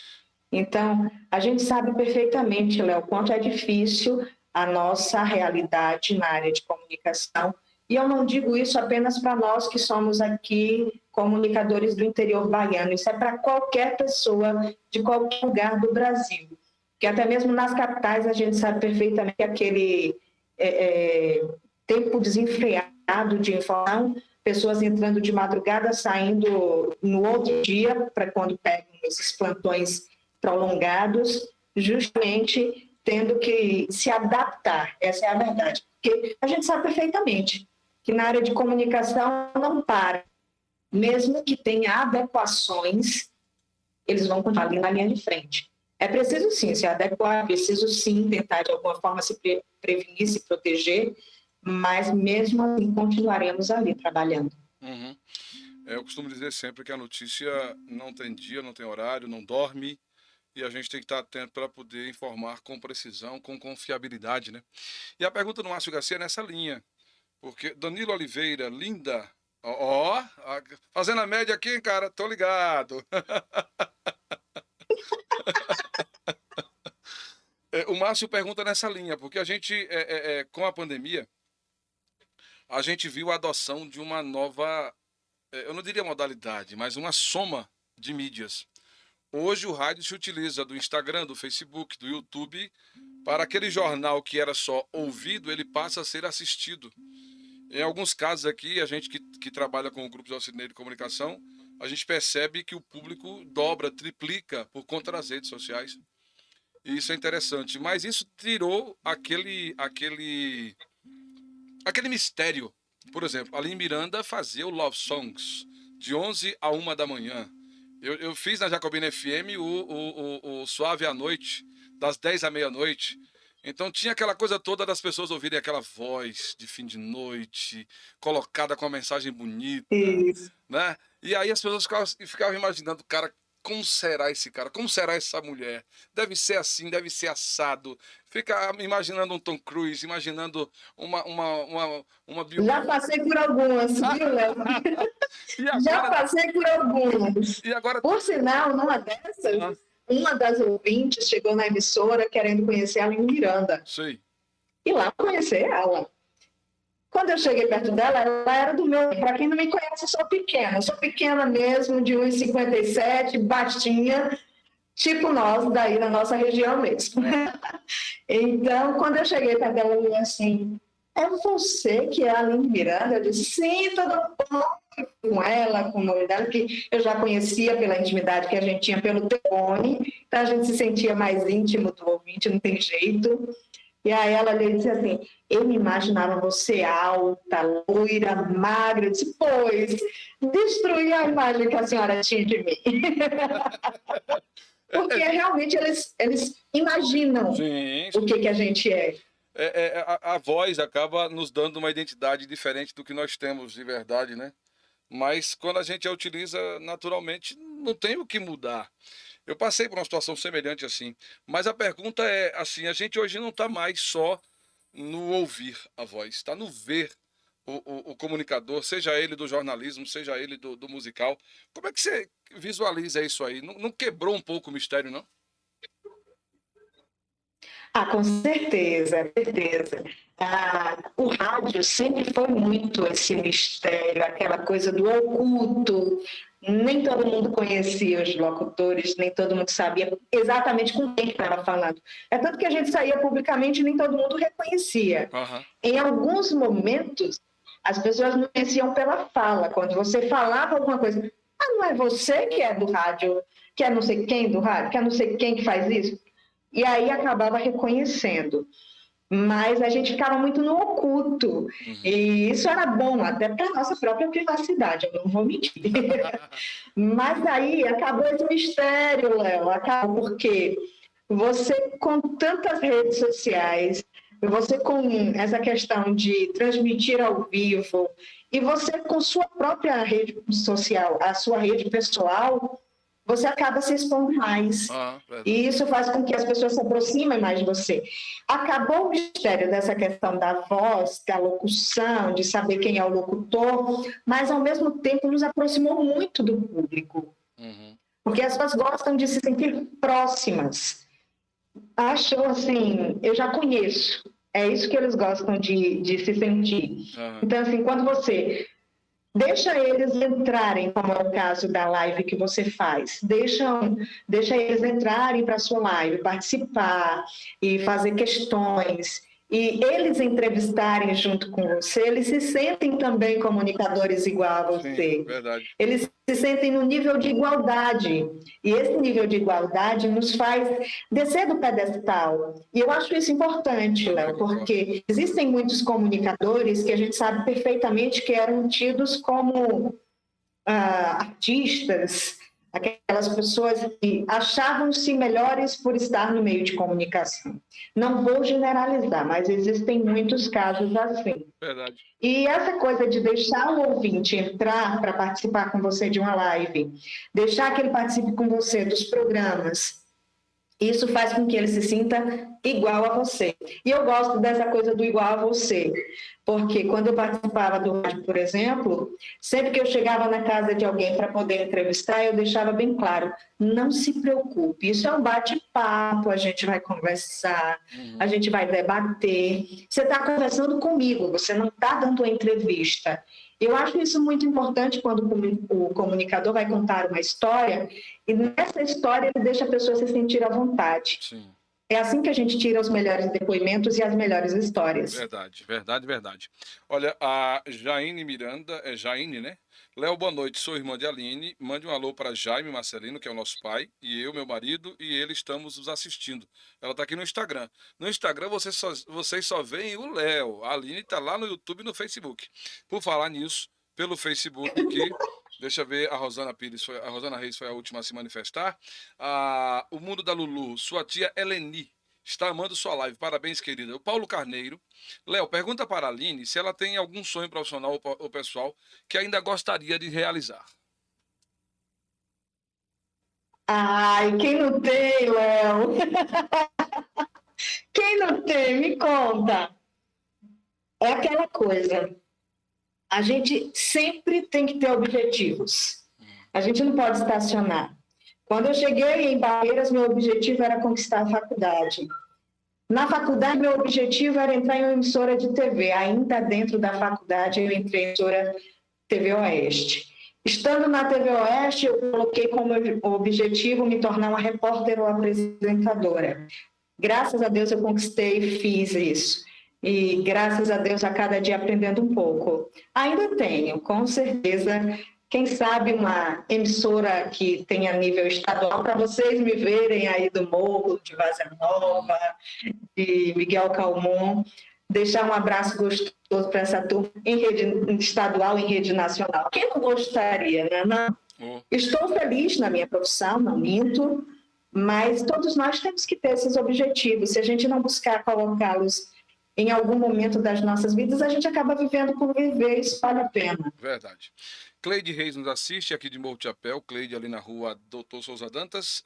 Então, a gente sabe perfeitamente, Léo, quanto é difícil a nossa realidade na área de comunicação. E eu não digo isso apenas para nós que somos aqui comunicadores do interior baiano. Isso é para qualquer pessoa de qualquer lugar do Brasil. Porque até mesmo nas capitais a gente sabe perfeitamente que aquele tempo desenfreado de informação, pessoas entrando de madrugada, saindo no outro dia, para quando pegam esses plantões prolongados, justamente tendo que se adaptar, essa é a verdade. Porque a gente sabe perfeitamente que na área de comunicação não para, mesmo que tenha adequações, eles vão continuar ali na linha de frente. É preciso sim se adequar, é preciso sim tentar de alguma forma se prevenir, se proteger, mas mesmo assim continuaremos ali trabalhando. Eu costumo dizer sempre que a notícia não tem dia, não tem horário, não dorme, e a gente tem que estar atento para poder informar com precisão, com confiabilidade, né? E a pergunta do Márcio Garcia é nessa linha, porque Danilo Oliveira, linda, fazendo a média aqui, cara, tô ligado. O Márcio pergunta nessa linha, porque a gente, com a pandemia, a gente viu a adoção de uma nova, eu não diria modalidade, mas uma soma de mídias. Hoje o rádio se utiliza do Instagram, do Facebook, do YouTube, para aquele jornal que era só ouvido, ele passa a ser assistido. Em alguns casos aqui, a gente que trabalha com grupos de auxiliar de comunicação, a gente percebe que o público dobra, triplica por conta das redes sociais. E isso é interessante. Mas isso tirou aquele mistério. Por exemplo, Aline Miranda fazia o Love Songs de 11 a 1 da manhã. Eu fiz na Jacobina FM o Suave à Noite, das 10 à meia-noite. Então tinha aquela coisa toda das pessoas ouvirem aquela voz de fim de noite, colocada com uma mensagem bonita, né? E aí as pessoas ficavam imaginando, cara, como será esse cara? Como será essa mulher? Deve ser assim, deve ser assado. Fica imaginando um Tom Cruise, imaginando uma Já passei por algumas, viu, Léo? Já passei por algumas. E agora... Por sinal, numa dessas, uma das ouvintes chegou na emissora querendo conhecer a Aline Miranda. Sim. E lá conhecer ela. Quando eu cheguei perto dela, ela era do meu... Para quem não me conhece, eu sou pequena mesmo, de 1,57, baixinha, tipo nós, daí da nossa região mesmo. Então, quando eu cheguei perto dela, eu falei assim, é você que é a Aline Miranda? Eu disse, sim, tudo bom com ela, com o nome dela, que eu já conhecia pela intimidade que a gente tinha pelo telefone, então a gente se sentia mais íntimo do ouvinte, não tem jeito. E aí ela lhe disse assim, eu me imaginava você alta, loira, magra. Eu disse, pois, destruí a imagem que a senhora tinha de mim. Porque realmente eles imaginam Sim, o que a gente é. a voz acaba nos dando uma identidade diferente do que nós temos de verdade, né? Mas quando a gente a utiliza naturalmente, não tem o que mudar. Eu passei por uma situação semelhante assim. Mas a pergunta é assim: a gente hoje não está mais só no ouvir a voz, está no ver o comunicador, seja ele do jornalismo, seja ele do musical. Como é que você visualiza isso aí? Não quebrou um pouco o mistério, não? Ah, com certeza, certeza. O rádio sempre foi muito esse mistério, aquela coisa do oculto. Nem todo mundo conhecia os locutores, nem todo mundo sabia exatamente com quem estava falando. É tanto que a gente saía publicamente e nem todo mundo reconhecia. Uhum. Em alguns momentos, as pessoas não conheciam pela fala. Quando você falava alguma coisa, não é você que é do rádio, que é não sei quem do rádio, que é não sei quem que faz isso? E aí acabava reconhecendo. Mas a gente ficava muito no oculto. Uhum. E isso era bom, até para a nossa própria privacidade, eu não vou mentir. Mas aí acabou esse mistério, Léo. Acabou porque você, com tantas redes sociais, você com essa questão de transmitir ao vivo, e você com sua própria rede social, a sua rede pessoal, você acaba se expondo mais. E isso faz com que as pessoas se aproximem mais de você. Acabou o mistério dessa questão da voz, da locução, de saber quem é o locutor, mas, ao mesmo tempo, nos aproximou muito do público. Uhum. Porque as pessoas gostam de se sentir próximas. Acham assim, eu já conheço. É isso que eles gostam de se sentir. Uhum. Então, assim, quando você deixa eles entrarem, como é o caso da live que você faz. Deixa eles entrarem para a sua live, participar e fazer questões. E eles entrevistarem junto com você, eles se sentem também comunicadores igual a você. Sim, verdade. Eles se sentem no nível de igualdade. E esse nível de igualdade nos faz descer do pedestal. E eu acho isso importante, Léo, porque existem muitos comunicadores que a gente sabe perfeitamente que eram tidos como artistas, aquelas pessoas que achavam-se melhores por estar no meio de comunicação. Não vou generalizar, mas existem muitos casos assim. Verdade. E essa coisa de deixar o ouvinte entrar para participar com você de uma live, deixar que ele participe com você dos programas, isso faz com que ele se sinta igual a você. E eu gosto dessa coisa do igual a você, porque quando eu participava do rádio, por exemplo, sempre que eu chegava na casa de alguém para poder entrevistar, eu deixava bem claro, não se preocupe, isso é um bate-papo, a gente vai conversar, a gente vai debater. Você está conversando comigo, você não está dando uma entrevista. Eu acho isso muito importante quando o comunicador vai contar uma história e nessa história ele deixa a pessoa se sentir à vontade. Sim. É assim que a gente tira os melhores depoimentos e as melhores histórias. Verdade, verdade, verdade. Olha, a Jaine Miranda, é Jaine, né? Léo, boa noite, sou irmã de Aline. Mande um alô para Jaime Marcelino, que é o nosso pai, e eu, meu marido, e ele estamos nos assistindo. Ela está aqui no Instagram. No Instagram vocês só veem o Léo. A Aline está lá no YouTube e no Facebook. Por falar nisso, pelo Facebook aqui, deixa eu ver, a Rosana Reis foi a última a se manifestar. O Mundo da Lulu, sua tia Eleni está amando sua live. Parabéns, querida. O Paulo Carneiro. Léo, pergunta para a Aline se ela tem algum sonho profissional ou pessoal que ainda gostaria de realizar. Ai, quem não tem, Léo? Quem não tem? Me conta. É aquela coisa. A gente sempre tem que ter objetivos. A gente não pode estacionar. Quando eu cheguei em Barreiras, meu objetivo era conquistar a faculdade. Na faculdade, meu objetivo era entrar em uma emissora de TV. Ainda dentro da faculdade, eu entrei em emissora TV Oeste. Estando na TV Oeste, eu coloquei como objetivo me tornar uma repórter ou apresentadora. Graças a Deus, eu conquistei e fiz isso. E graças a Deus, a cada dia aprendendo um pouco. Ainda tenho, com certeza, quem sabe uma emissora que tenha nível estadual, para vocês me verem aí do Morro, de Várzea Nova, de Miguel Calmon, deixar um abraço gostoso para essa turma em rede estadual, em rede nacional. Quem não gostaria, né? Não. Estou feliz na minha profissão, não minto, mas todos nós temos que ter esses objetivos. Se a gente não buscar colocá-los em algum momento das nossas vidas, a gente acaba vivendo por viver, isso vale a pena. Verdade. Cleide Reis nos assiste aqui de Morro de Chapéu, Cleide ali na rua Doutor Souza Dantas,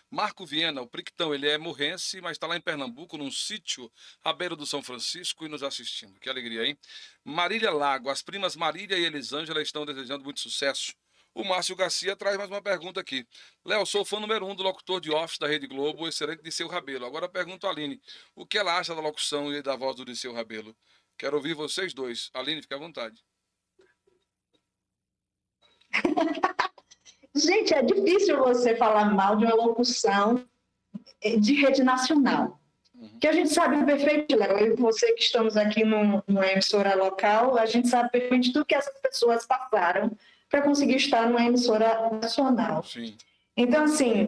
Marco Viena, o Priquitão, ele é morrense, mas está lá em Pernambuco, num sítio à beira do São Francisco e nos assistindo. Que alegria, hein? Marília Lago, as primas Marília e Elisângela estão desejando muito sucesso. O Márcio Garcia traz mais uma pergunta aqui. Léo, sou fã número 1 do locutor de office da Rede Globo, excelente Dirceu Rabelo. Agora pergunto a Aline, o que ela acha da locução e da voz do Dirceu Rabelo? Quero ouvir vocês dois. Aline, fique à vontade. Gente, é difícil você falar mal de uma locução de rede nacional. Que a gente sabe perfeitamente, Léo, eu e você que estamos aqui numa emissora local, a gente sabe perfeitamente tudo que essas pessoas passaram para conseguir estar numa emissora nacional. Sim. Então, assim,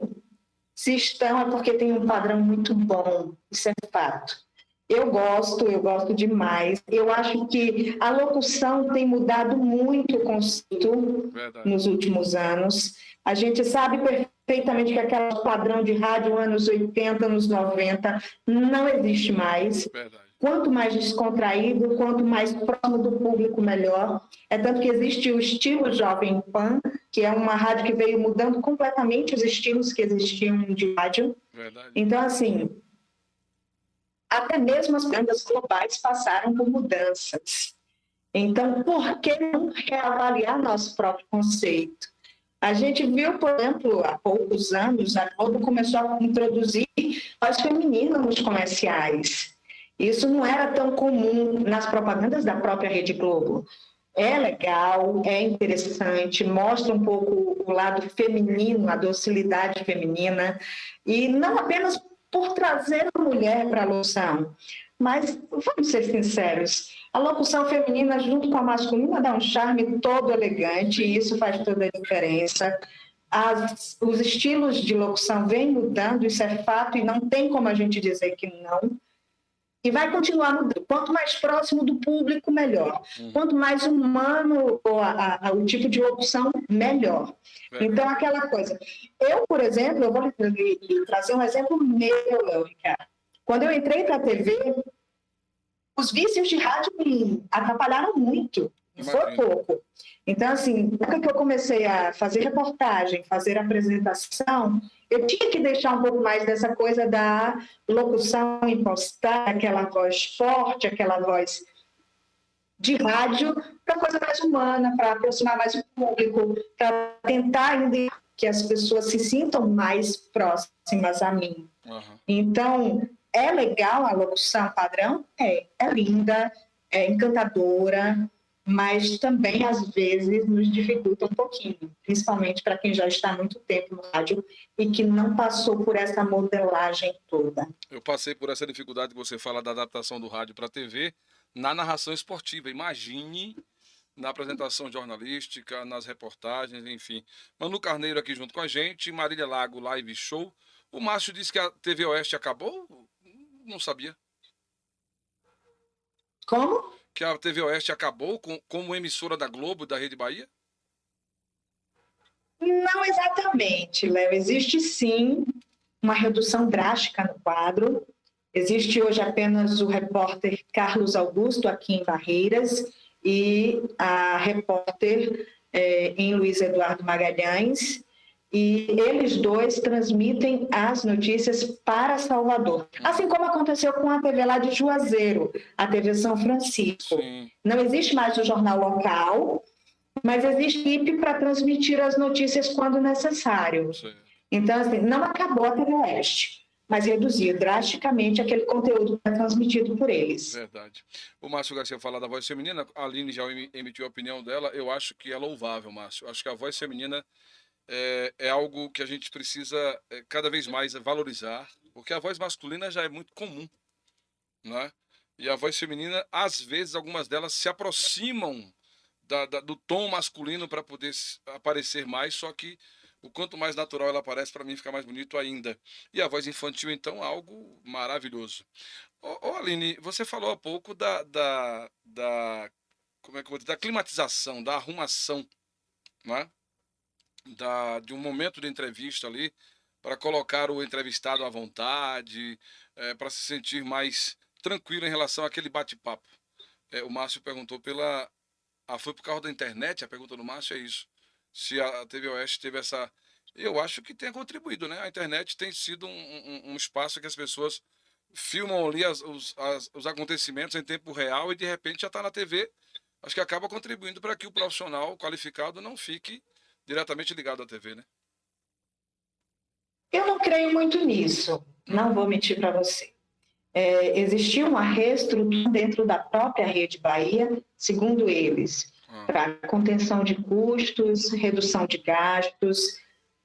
se estão é porque tem um padrão muito bom, isso é fato. Eu gosto demais. Eu acho que a locução tem mudado muito o conceito nos últimos anos. A gente sabe perfeitamente que aquele padrão de rádio anos 80, anos 90 não existe mais. Verdade. Quanto mais descontraído, quanto mais próximo do público, melhor. É tanto que existe o estilo Jovem Pan, que é uma rádio que veio mudando completamente os estilos que existiam de rádio. Verdade. Então, assim, até mesmo as bandas globais passaram por mudanças. Então, por que não reavaliar nosso próprio conceito? A gente viu, por exemplo, há poucos anos, a Globo começou a introduzir voz feminina nos comerciais. Isso não era tão comum nas propagandas da própria Rede Globo. É legal, é interessante, mostra um pouco o lado feminino, a docilidade feminina, e não apenas por trazer a mulher para a locução, mas, vamos ser sinceros, a locução feminina junto com a masculina dá um charme todo elegante, e isso faz toda a diferença. Os estilos de locução vêm mudando, isso é fato, e não tem como a gente dizer que não. E vai continuar mudando. Quanto mais próximo do público, melhor. Quanto mais humano o tipo de locução, melhor. Então, aquela coisa. Eu, por exemplo, eu vou lhe trazer um exemplo meu, Ricardo. Quando eu entrei para a TV, os vícios de rádio me atrapalharam muito. Não foi pouco. Então, assim, na época que eu comecei a fazer reportagem, fazer apresentação, eu tinha que deixar um pouco mais dessa coisa da locução impostada, aquela voz forte, aquela voz de rádio, para coisa mais humana, para aproximar mais o público, para tentar ainda que as pessoas se sintam mais próximas a mim. Então, é legal a locução padrão? É linda, é encantadora, mas também, às vezes, nos dificulta um pouquinho, principalmente para quem já está há muito tempo no rádio e que não passou por essa modelagem toda. Eu passei por essa dificuldade que você fala da adaptação do rádio para a TV na narração esportiva. Imagine na apresentação jornalística, nas reportagens, enfim. Manu Carneiro aqui junto com a gente, Marília Lago, Live Show. O Márcio disse que a TV Oeste acabou? Não sabia. Como? Que a TV Oeste acabou como emissora da Globo e da Rede Bahia? Não exatamente, Léo. Existe sim uma redução drástica no quadro. Existe hoje apenas o repórter Carlos Augusto aqui em Barreiras e a repórter em Luiz Eduardo Magalhães. E eles dois transmitem as notícias para Salvador. Assim como aconteceu com a TV lá de Juazeiro, a TV São Francisco. Sim. Não existe mais o jornal local, mas existe equipe para transmitir as notícias quando necessário. Sim. Então, assim, não acabou a TV Oeste, mas reduziu drasticamente aquele conteúdo que é transmitido por eles. Verdade. O Márcio Garcia fala da voz feminina, a Aline já emitiu a opinião dela, eu acho que é louvável, Márcio. Acho que a voz feminina é algo que a gente precisa cada vez mais valorizar, porque a voz masculina já é muito comum, né? E a voz feminina, às vezes, algumas delas se aproximam do tom masculino para poder aparecer mais, só que o quanto mais natural ela aparece, para mim fica mais bonito ainda. E a voz infantil, então, algo maravilhoso. Ô Aline, você falou há pouco como é que eu vou dizer, da climatização, da arrumação, né? De um momento de entrevista ali, para colocar o entrevistado à vontade, para se sentir mais tranquilo em relação àquele bate-papo. O Márcio perguntou foi por causa da internet? A pergunta do Márcio é isso. Se a TV Oeste teve essa... Eu acho que tenha contribuído, né? A internet tem sido um espaço que as pessoas filmam ali os acontecimentos em tempo real e de repente já está na TV. Acho que acaba contribuindo para que o profissional qualificado não fique diretamente ligado à TV, né? Eu não creio muito nisso, não vou mentir para você. Existia uma reestruturação dentro da própria Rede Bahia, segundo eles, para contenção de custos, redução de gastos,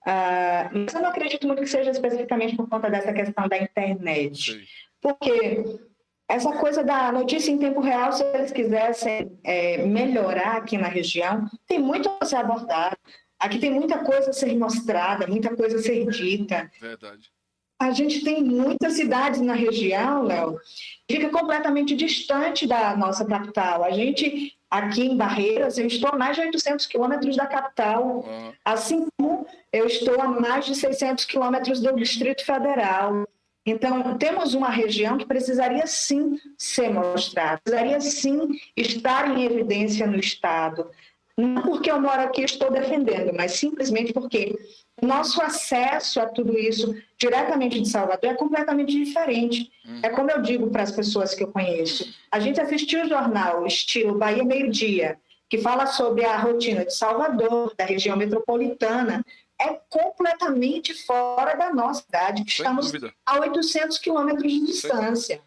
mas eu não acredito muito que seja especificamente por conta dessa questão da internet. Sim. Porque essa coisa da notícia em tempo real, se eles quisessem melhorar aqui na região, tem muito a ser abordado. Aqui tem muita coisa a ser mostrada, muita coisa a ser dita. Verdade. A gente tem muitas cidades na região, Léo, que fica completamente distante da nossa capital. A gente, aqui em Barreiras, eu estou a mais de 800 quilômetros da capital, assim como eu estou a mais de 600 quilômetros do Distrito Federal. Então, temos uma região que precisaria sim ser mostrada, precisaria sim estar em evidência no Estado. Não porque eu moro aqui e estou defendendo, mas simplesmente porque o nosso acesso a tudo isso diretamente de Salvador é completamente diferente. É como eu digo para as pessoas que eu conheço. A gente assistiu o jornal estilo Bahia Meio-Dia, que fala sobre a rotina de Salvador, da região metropolitana, é completamente fora da nossa cidade, que estamos a 800 quilômetros de distância.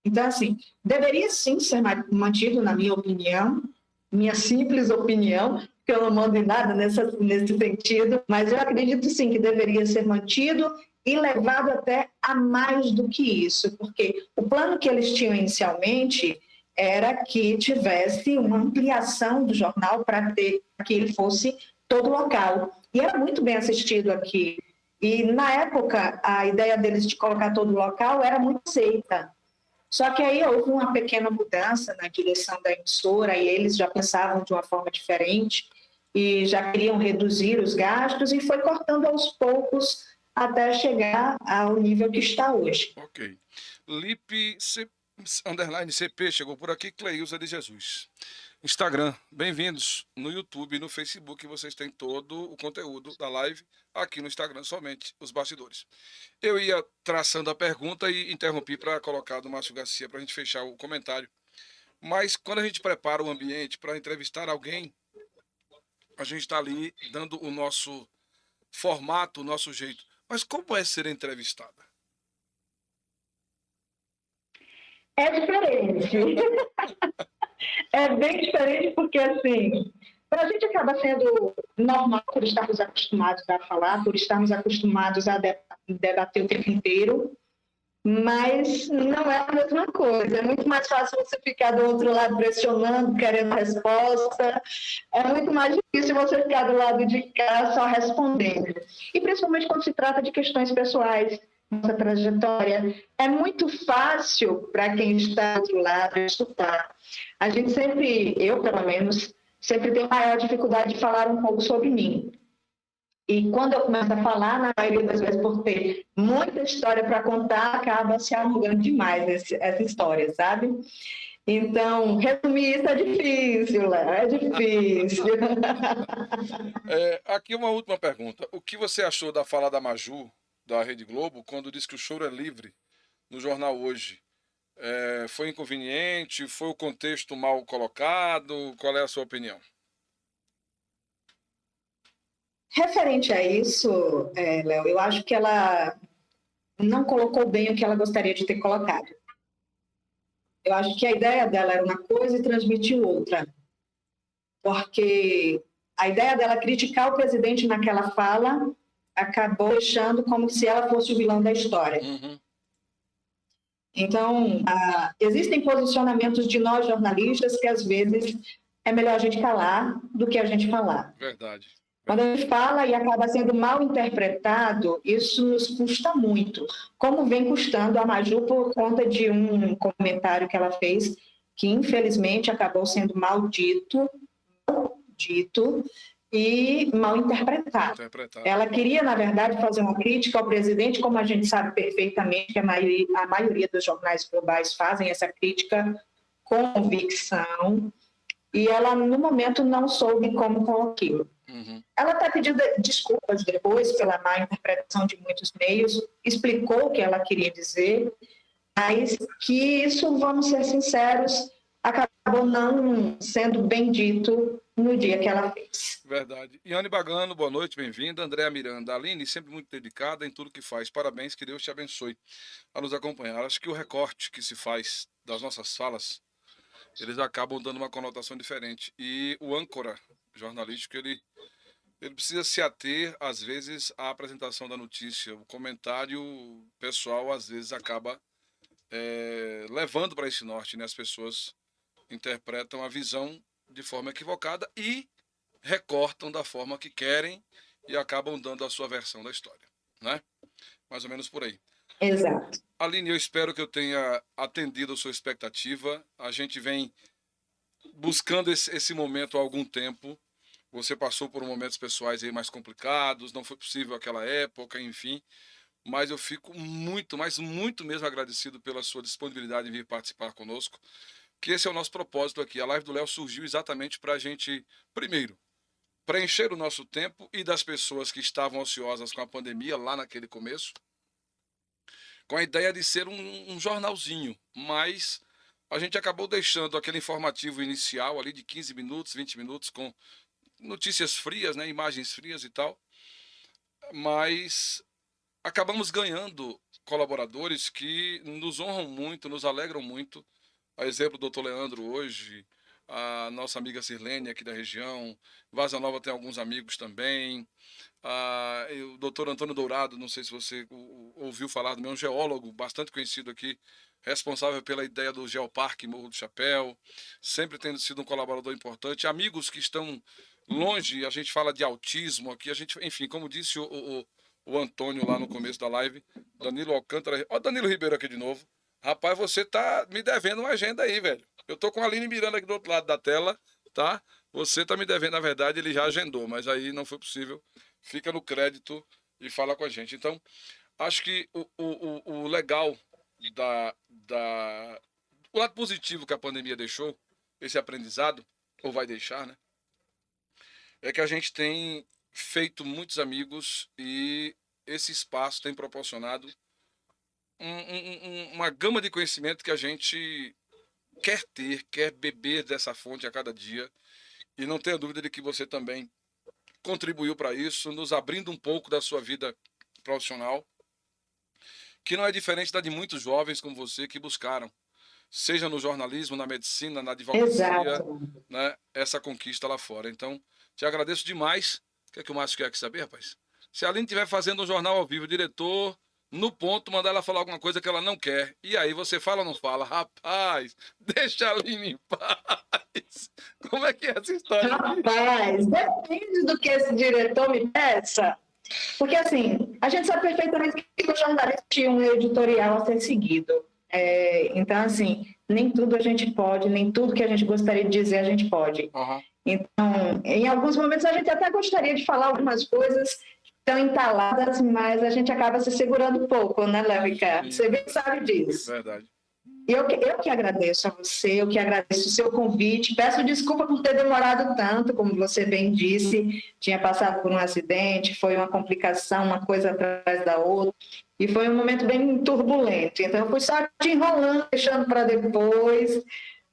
Então, assim, deveria sim ser mantido, na minha opinião, minha simples opinião, que eu não mando em nada nesse sentido, mas eu acredito sim que deveria ser mantido e levado até a mais do que isso, porque o plano que eles tinham inicialmente era que tivesse uma ampliação do jornal para que ele fosse todo local. E era muito bem assistido aqui. E, na época, a ideia deles de colocar todo local era muito aceita. Só que aí houve uma pequena mudança na direção da emissora e eles já pensavam de uma forma diferente e já queriam reduzir os gastos e foi cortando aos poucos até chegar ao nível que está hoje. Ok. Lip_CP chegou por aqui, Cleilza de Jesus. Instagram, bem-vindos. No YouTube e no Facebook vocês têm todo o conteúdo da live, aqui no Instagram somente, os bastidores. Eu ia traçando a pergunta e interrompi para colocar do Márcio Garcia para a gente fechar o comentário. Mas quando a gente prepara o ambiente para entrevistar alguém, a gente está ali dando o nosso formato, o nosso jeito. Mas como é ser entrevistada? É diferente. É bem diferente porque, assim, para a gente acaba sendo normal por estarmos acostumados a falar, por estarmos acostumados a debater o tempo inteiro, mas não é a mesma coisa. É muito mais fácil você ficar do outro lado pressionando, querendo resposta. É muito mais difícil você ficar do lado de cá só respondendo. E principalmente quando se trata de questões pessoais, nossa trajetória. É muito fácil para quem está do outro lado escutar. A gente sempre, eu pelo menos, sempre tenho maior dificuldade de falar um pouco sobre mim. E quando eu começo a falar, na maioria das vezes, por ter muita história para contar, acaba se alongando demais essa história, sabe? Então, resumir isso é difícil, Léo, é difícil. Aqui uma última pergunta. O que você achou da fala da Maju, da Rede Globo, quando disse que o choro é livre no jornal Hoje? Foi inconveniente? Foi o contexto mal colocado? Qual é a sua opinião? Referente a isso, Léo, eu acho que ela não colocou bem o que ela gostaria de ter colocado. Eu acho que a ideia dela era uma coisa e transmitiu outra. Porque a ideia dela criticar o presidente naquela fala acabou deixando como se ela fosse o vilão da história. Uhum. Então, existem posicionamentos de nós jornalistas que às vezes é melhor a gente calar do que a gente falar. Verdade. Quando a gente fala e acaba sendo mal interpretado, isso nos custa muito. Como vem custando a Maju por conta de um comentário que ela fez, que infelizmente acabou sendo maldito e mal interpretado. Ela queria, na verdade, fazer uma crítica ao presidente, como a gente sabe perfeitamente que a maioria dos jornais globais fazem essa crítica com convicção, e ela, no momento, não soube como com aquilo. Uhum. Ela está pedindo desculpas depois pela má interpretação de muitos meios, explicou o que ela queria dizer, mas que isso, vamos ser sinceros, acabou não sendo bem dito no dia que ela fez. Verdade. Iane Bagano, boa noite, bem-vinda. Andréa Miranda, Aline, sempre muito dedicada em tudo que faz. Parabéns, que Deus te abençoe a nos acompanhar. Acho que o recorte que se faz das nossas falas, eles acabam dando uma conotação diferente. E o âncora jornalístico, ele precisa se ater, às vezes, à apresentação da notícia. O comentário pessoal, às vezes, acaba levando para esse norte, né? As pessoas interpretam a visão de forma equivocada e recortam da forma que querem e acabam dando a sua versão da história, né? Mais ou menos por aí. Exato. Aline, eu espero que eu tenha atendido a sua expectativa. A gente vem buscando esse momento há algum tempo. Você passou por momentos pessoais aí mais complicados, não foi possível aquela época, enfim. Mas eu fico muito, mas muito mesmo agradecido pela sua disponibilidade em vir participar conosco, que esse é o nosso propósito aqui. A Live do Léo surgiu exatamente para a gente, primeiro, preencher o nosso tempo e das pessoas que estavam ociosas com a pandemia lá naquele começo, com a ideia de ser um jornalzinho, mas a gente acabou deixando aquele informativo inicial ali de 15 minutos, 20 minutos, com notícias frias, né, imagens frias e tal, mas acabamos ganhando colaboradores que nos honram muito, nos alegram muito. A exemplo do Dr. Leandro hoje, a nossa amiga Sirlene aqui da região, Vaza Nova tem alguns amigos também, o Dr. Antônio Dourado, não sei se você ouviu falar do meu, um geólogo bastante conhecido aqui, responsável pela ideia do Geoparque Morro do Chapéu, sempre tendo sido um colaborador importante, amigos que estão longe, a gente fala de autismo aqui, a gente, enfim, como disse o Antônio lá no começo da live, Danilo Alcântara, ó, Danilo Ribeiro aqui de novo. Rapaz, você tá me devendo uma agenda aí, velho. Eu tô com a Aline Miranda aqui do outro lado da tela, tá? Você tá me devendo, na verdade, ele já agendou, mas aí não foi possível. Fica no crédito e fala com a gente. Então, acho que o legal o lado positivo que a pandemia deixou, esse aprendizado, ou vai deixar, né? É que a gente tem feito muitos amigos e esse espaço tem proporcionado uma gama de conhecimento que a gente quer beber dessa fonte a cada dia, e não tenha dúvida de que você também contribuiu para isso, nos abrindo um pouco da sua vida profissional, que não é diferente da de muitos jovens como você que buscaram, seja no jornalismo, na medicina, na advocacia, né, essa conquista lá fora. Então, te agradeço demais. O que é que o Márcio quer saber, rapaz? Se a Aline estiver fazendo um jornal ao vivo, o diretor, no ponto, mandar ela falar alguma coisa que ela não quer. E aí, você fala ou não fala? Rapaz, deixa a Aline em paz. Como é que é essa história? Rapaz, depende do que esse diretor me peça. Porque, assim, a gente sabe perfeitamente que o jornalista tinha um editorial a ser seguido. Então, assim, nem tudo a gente pode, nem tudo que a gente gostaria de dizer a gente pode. Uhum. Então, em alguns momentos a gente até gostaria de falar algumas coisas tão entaladas, mas a gente acaba se segurando um pouco, né, Léo Ricardo? Você bem sabe disso. Verdade. Eu que agradeço a você, eu que agradeço o seu convite, peço desculpa por ter demorado tanto, como você bem disse, tinha passado por um acidente, foi uma complicação, uma coisa atrás da outra, e foi um momento bem turbulento, então eu fui só te enrolando, deixando para depois,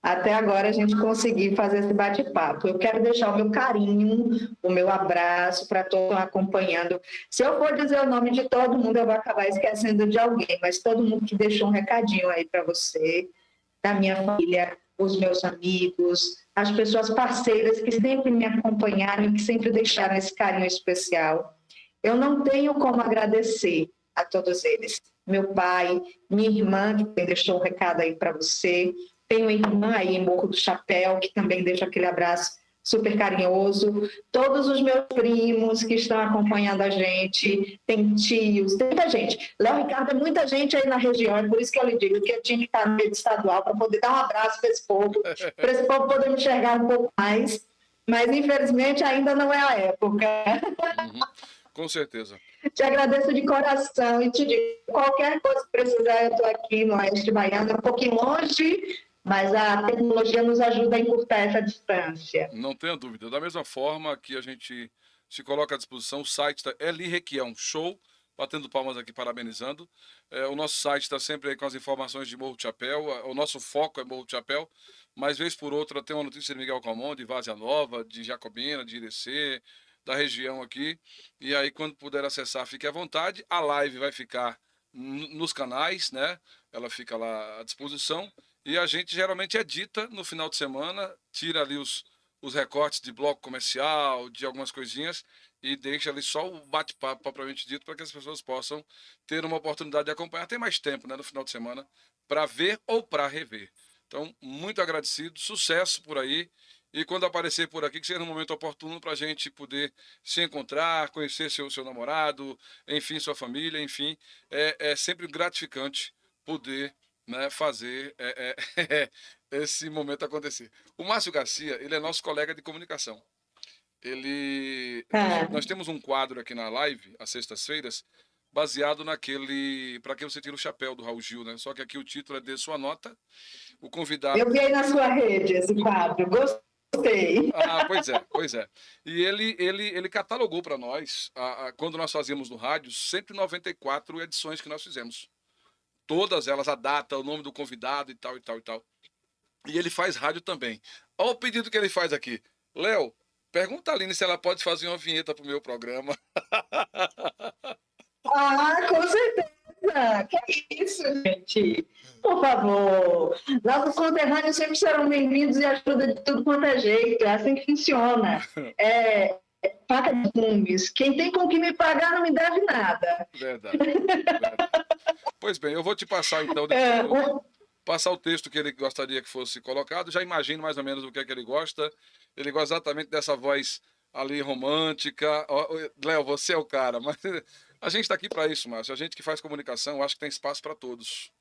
até agora a gente conseguir fazer esse bate-papo. Eu quero deixar o meu carinho, o meu abraço para todos que estão acompanhando. Se eu for dizer o nome de todo mundo, eu vou acabar esquecendo de alguém, mas todo mundo que deixou um recadinho aí para você, da minha família, os meus amigos, as pessoas parceiras que sempre me acompanharam e que sempre deixaram esse carinho especial. Eu não tenho como agradecer a todos eles. Meu pai, minha irmã, que deixou um recado aí para você, Tenho irmã aí em Morro do Chapéu, que também deixa aquele abraço super carinhoso. Todos os meus primos que estão acompanhando a gente, tem tios, tem muita gente. Léo Ricardo, é muita gente aí na região, é por isso que eu lhe digo que eu tinha que estar no rede estadual para poder dar um abraço para esse povo poder me enxergar um pouco mais. Mas, infelizmente, ainda não é a época. Uhum. Com certeza. Te agradeço de coração e te digo, qualquer coisa que precisar, eu estou aqui no Oeste Baiano, é um pouquinho longe, mas a tecnologia nos ajuda a encurtar essa distância. Não tenha dúvida. Da mesma forma que a gente se coloca à disposição, o site da Eli Requião, show, batendo palmas aqui, parabenizando. O nosso site está sempre aí com as informações de Morro do Chapéu, o nosso foco é Morro do Chapéu, mas vez por outra tem uma notícia de Miguel Calmon, de Várzea Nova, de Jacobina, de Irecê, da região aqui. E aí, quando puder acessar, fique à vontade. A live vai ficar nos canais, né? Ela fica lá à disposição. E a gente geralmente edita no final de semana, tira ali os recortes de bloco comercial, de algumas coisinhas, e deixa ali só o bate-papo propriamente dito, para que as pessoas possam ter uma oportunidade de acompanhar. Tem mais tempo, né, no final de semana, para ver ou para rever. Então, muito agradecido, sucesso por aí. E quando aparecer por aqui, que seja um momento oportuno para a gente poder se encontrar, conhecer seu namorado, enfim, sua família, enfim. É sempre gratificante poder, né, fazer esse momento acontecer. O Márcio Garcia, ele é nosso colega de comunicação. Nós temos um quadro aqui na live, às sextas-feiras, baseado naquele Para que você tira o chapéu, do Raul Gil, né? Só que aqui o título é Dê Sua Nota. O convidado... Eu vi aí na sua rede esse quadro, gostei. Pois é. E ele catalogou para nós, quando nós fazíamos no rádio, 194 edições que nós fizemos. Todas elas, a data, o nome do convidado e tal, e tal, e tal. E ele faz rádio também. Olha o pedido que ele faz aqui. Léo, pergunta a Aline se ela pode fazer uma vinheta pro meu programa. Com certeza. Que isso, gente? Por favor. Nossos conterrâneos sempre serão bem-vindos e ajuda de tudo quanto é jeito. É assim que funciona. Paga de cumes. Quem tem com que me pagar não me deve nada. Verdade. Pois bem, eu vou te passar então passar o texto que ele gostaria que fosse colocado. Já imagino mais ou menos o que é que ele gosta. Ele gosta exatamente dessa voz ali romântica. Léo, você é o cara, mas a gente está aqui para isso, Márcio. A gente que faz comunicação, acho que tem espaço para todos.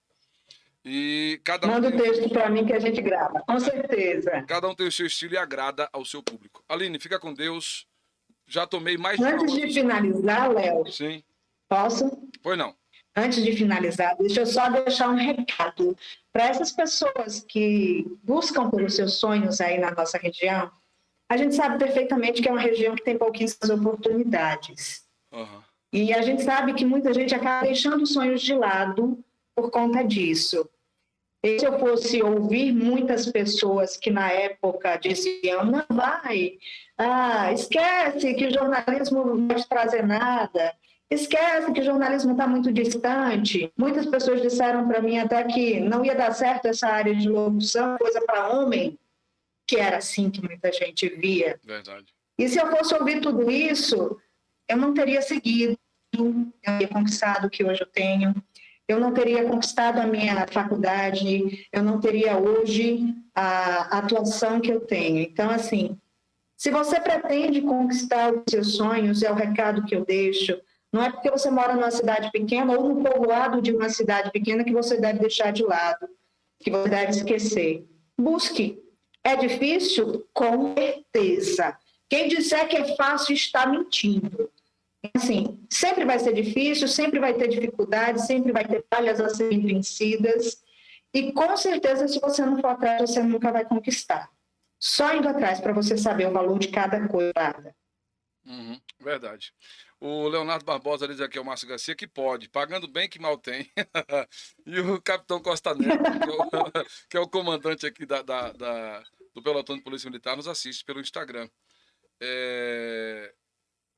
E manda o texto para mim que a gente grava, com certeza. Cada um tem o seu estilo e agrada ao seu público. Aline, fica com Deus. Já tomei mais... Antes de finalizar, Léo. Sim. Posso? Pois não. Antes de finalizar, deixa eu só deixar um recado para essas pessoas que buscam pelos seus sonhos aí na nossa região. A gente sabe perfeitamente que é uma região que tem pouquíssimas oportunidades. Uhum. E a gente sabe que muita gente acaba deixando os sonhos de lado por conta disso. E se eu fosse ouvir muitas pessoas que na época diziam, não vai, esquece que o jornalismo não vai te trazer nada, esquece que o jornalismo está muito distante. Muitas pessoas disseram para mim até que não ia dar certo essa área de locução, coisa para homem, que era assim que muita gente via. Verdade. E se eu fosse ouvir tudo isso, eu não teria seguido, eu teria conquistado o que hoje eu tenho, eu não teria conquistado a minha faculdade, eu não teria hoje a atuação que eu tenho. Então, assim, se você pretende conquistar os seus sonhos, é o recado que eu deixo, não é porque você mora numa cidade pequena ou no povoado de uma cidade pequena que você deve deixar de lado, que você deve esquecer. Busque. É difícil? Com certeza. Quem disser que é fácil está mentindo. Assim, sempre vai ser difícil, sempre vai ter dificuldades, sempre vai ter falhas a serem vencidas. E com certeza, se você não for atrás, você nunca vai conquistar. Só indo atrás para você saber o valor de cada coisa. Verdade. O Leonardo Barbosa diz aqui ao Márcio Garcia que pode, pagando bem que mal tem. E o Capitão Costa Neto, que é o comandante aqui do Pelotão de Polícia Militar, nos assiste pelo Instagram.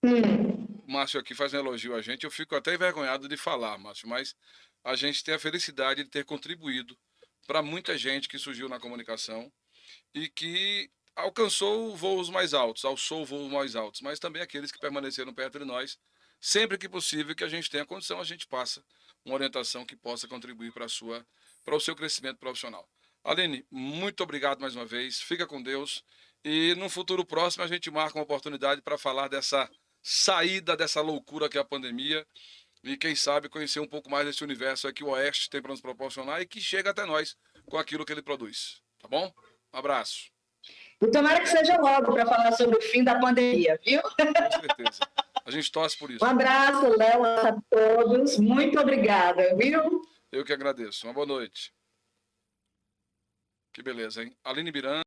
O Márcio aqui faz um elogio a gente. Eu fico até envergonhado de falar, Márcio, mas a gente tem a felicidade de ter contribuído para muita gente que surgiu na comunicação e que alcançou voos mais altos, alçou voos mais altos, mas também aqueles que permaneceram perto de nós. Sempre que possível, que a gente tenha condição, a gente passa uma orientação que possa contribuir para o seu crescimento profissional. Aline, muito obrigado mais uma vez. Fica com Deus. E no futuro próximo a gente marca uma oportunidade para falar dessa saída dessa loucura que é a pandemia e quem sabe conhecer um pouco mais desse universo que o Oeste tem para nos proporcionar e que chega até nós com aquilo que ele produz. Tá bom? Um abraço. E tomara que seja logo para falar sobre o fim da pandemia, viu? Com certeza. A gente torce por isso. Um abraço, Léo, a todos. Muito obrigada, viu? Eu que agradeço. Uma boa noite. Que beleza, hein? Aline Miranda.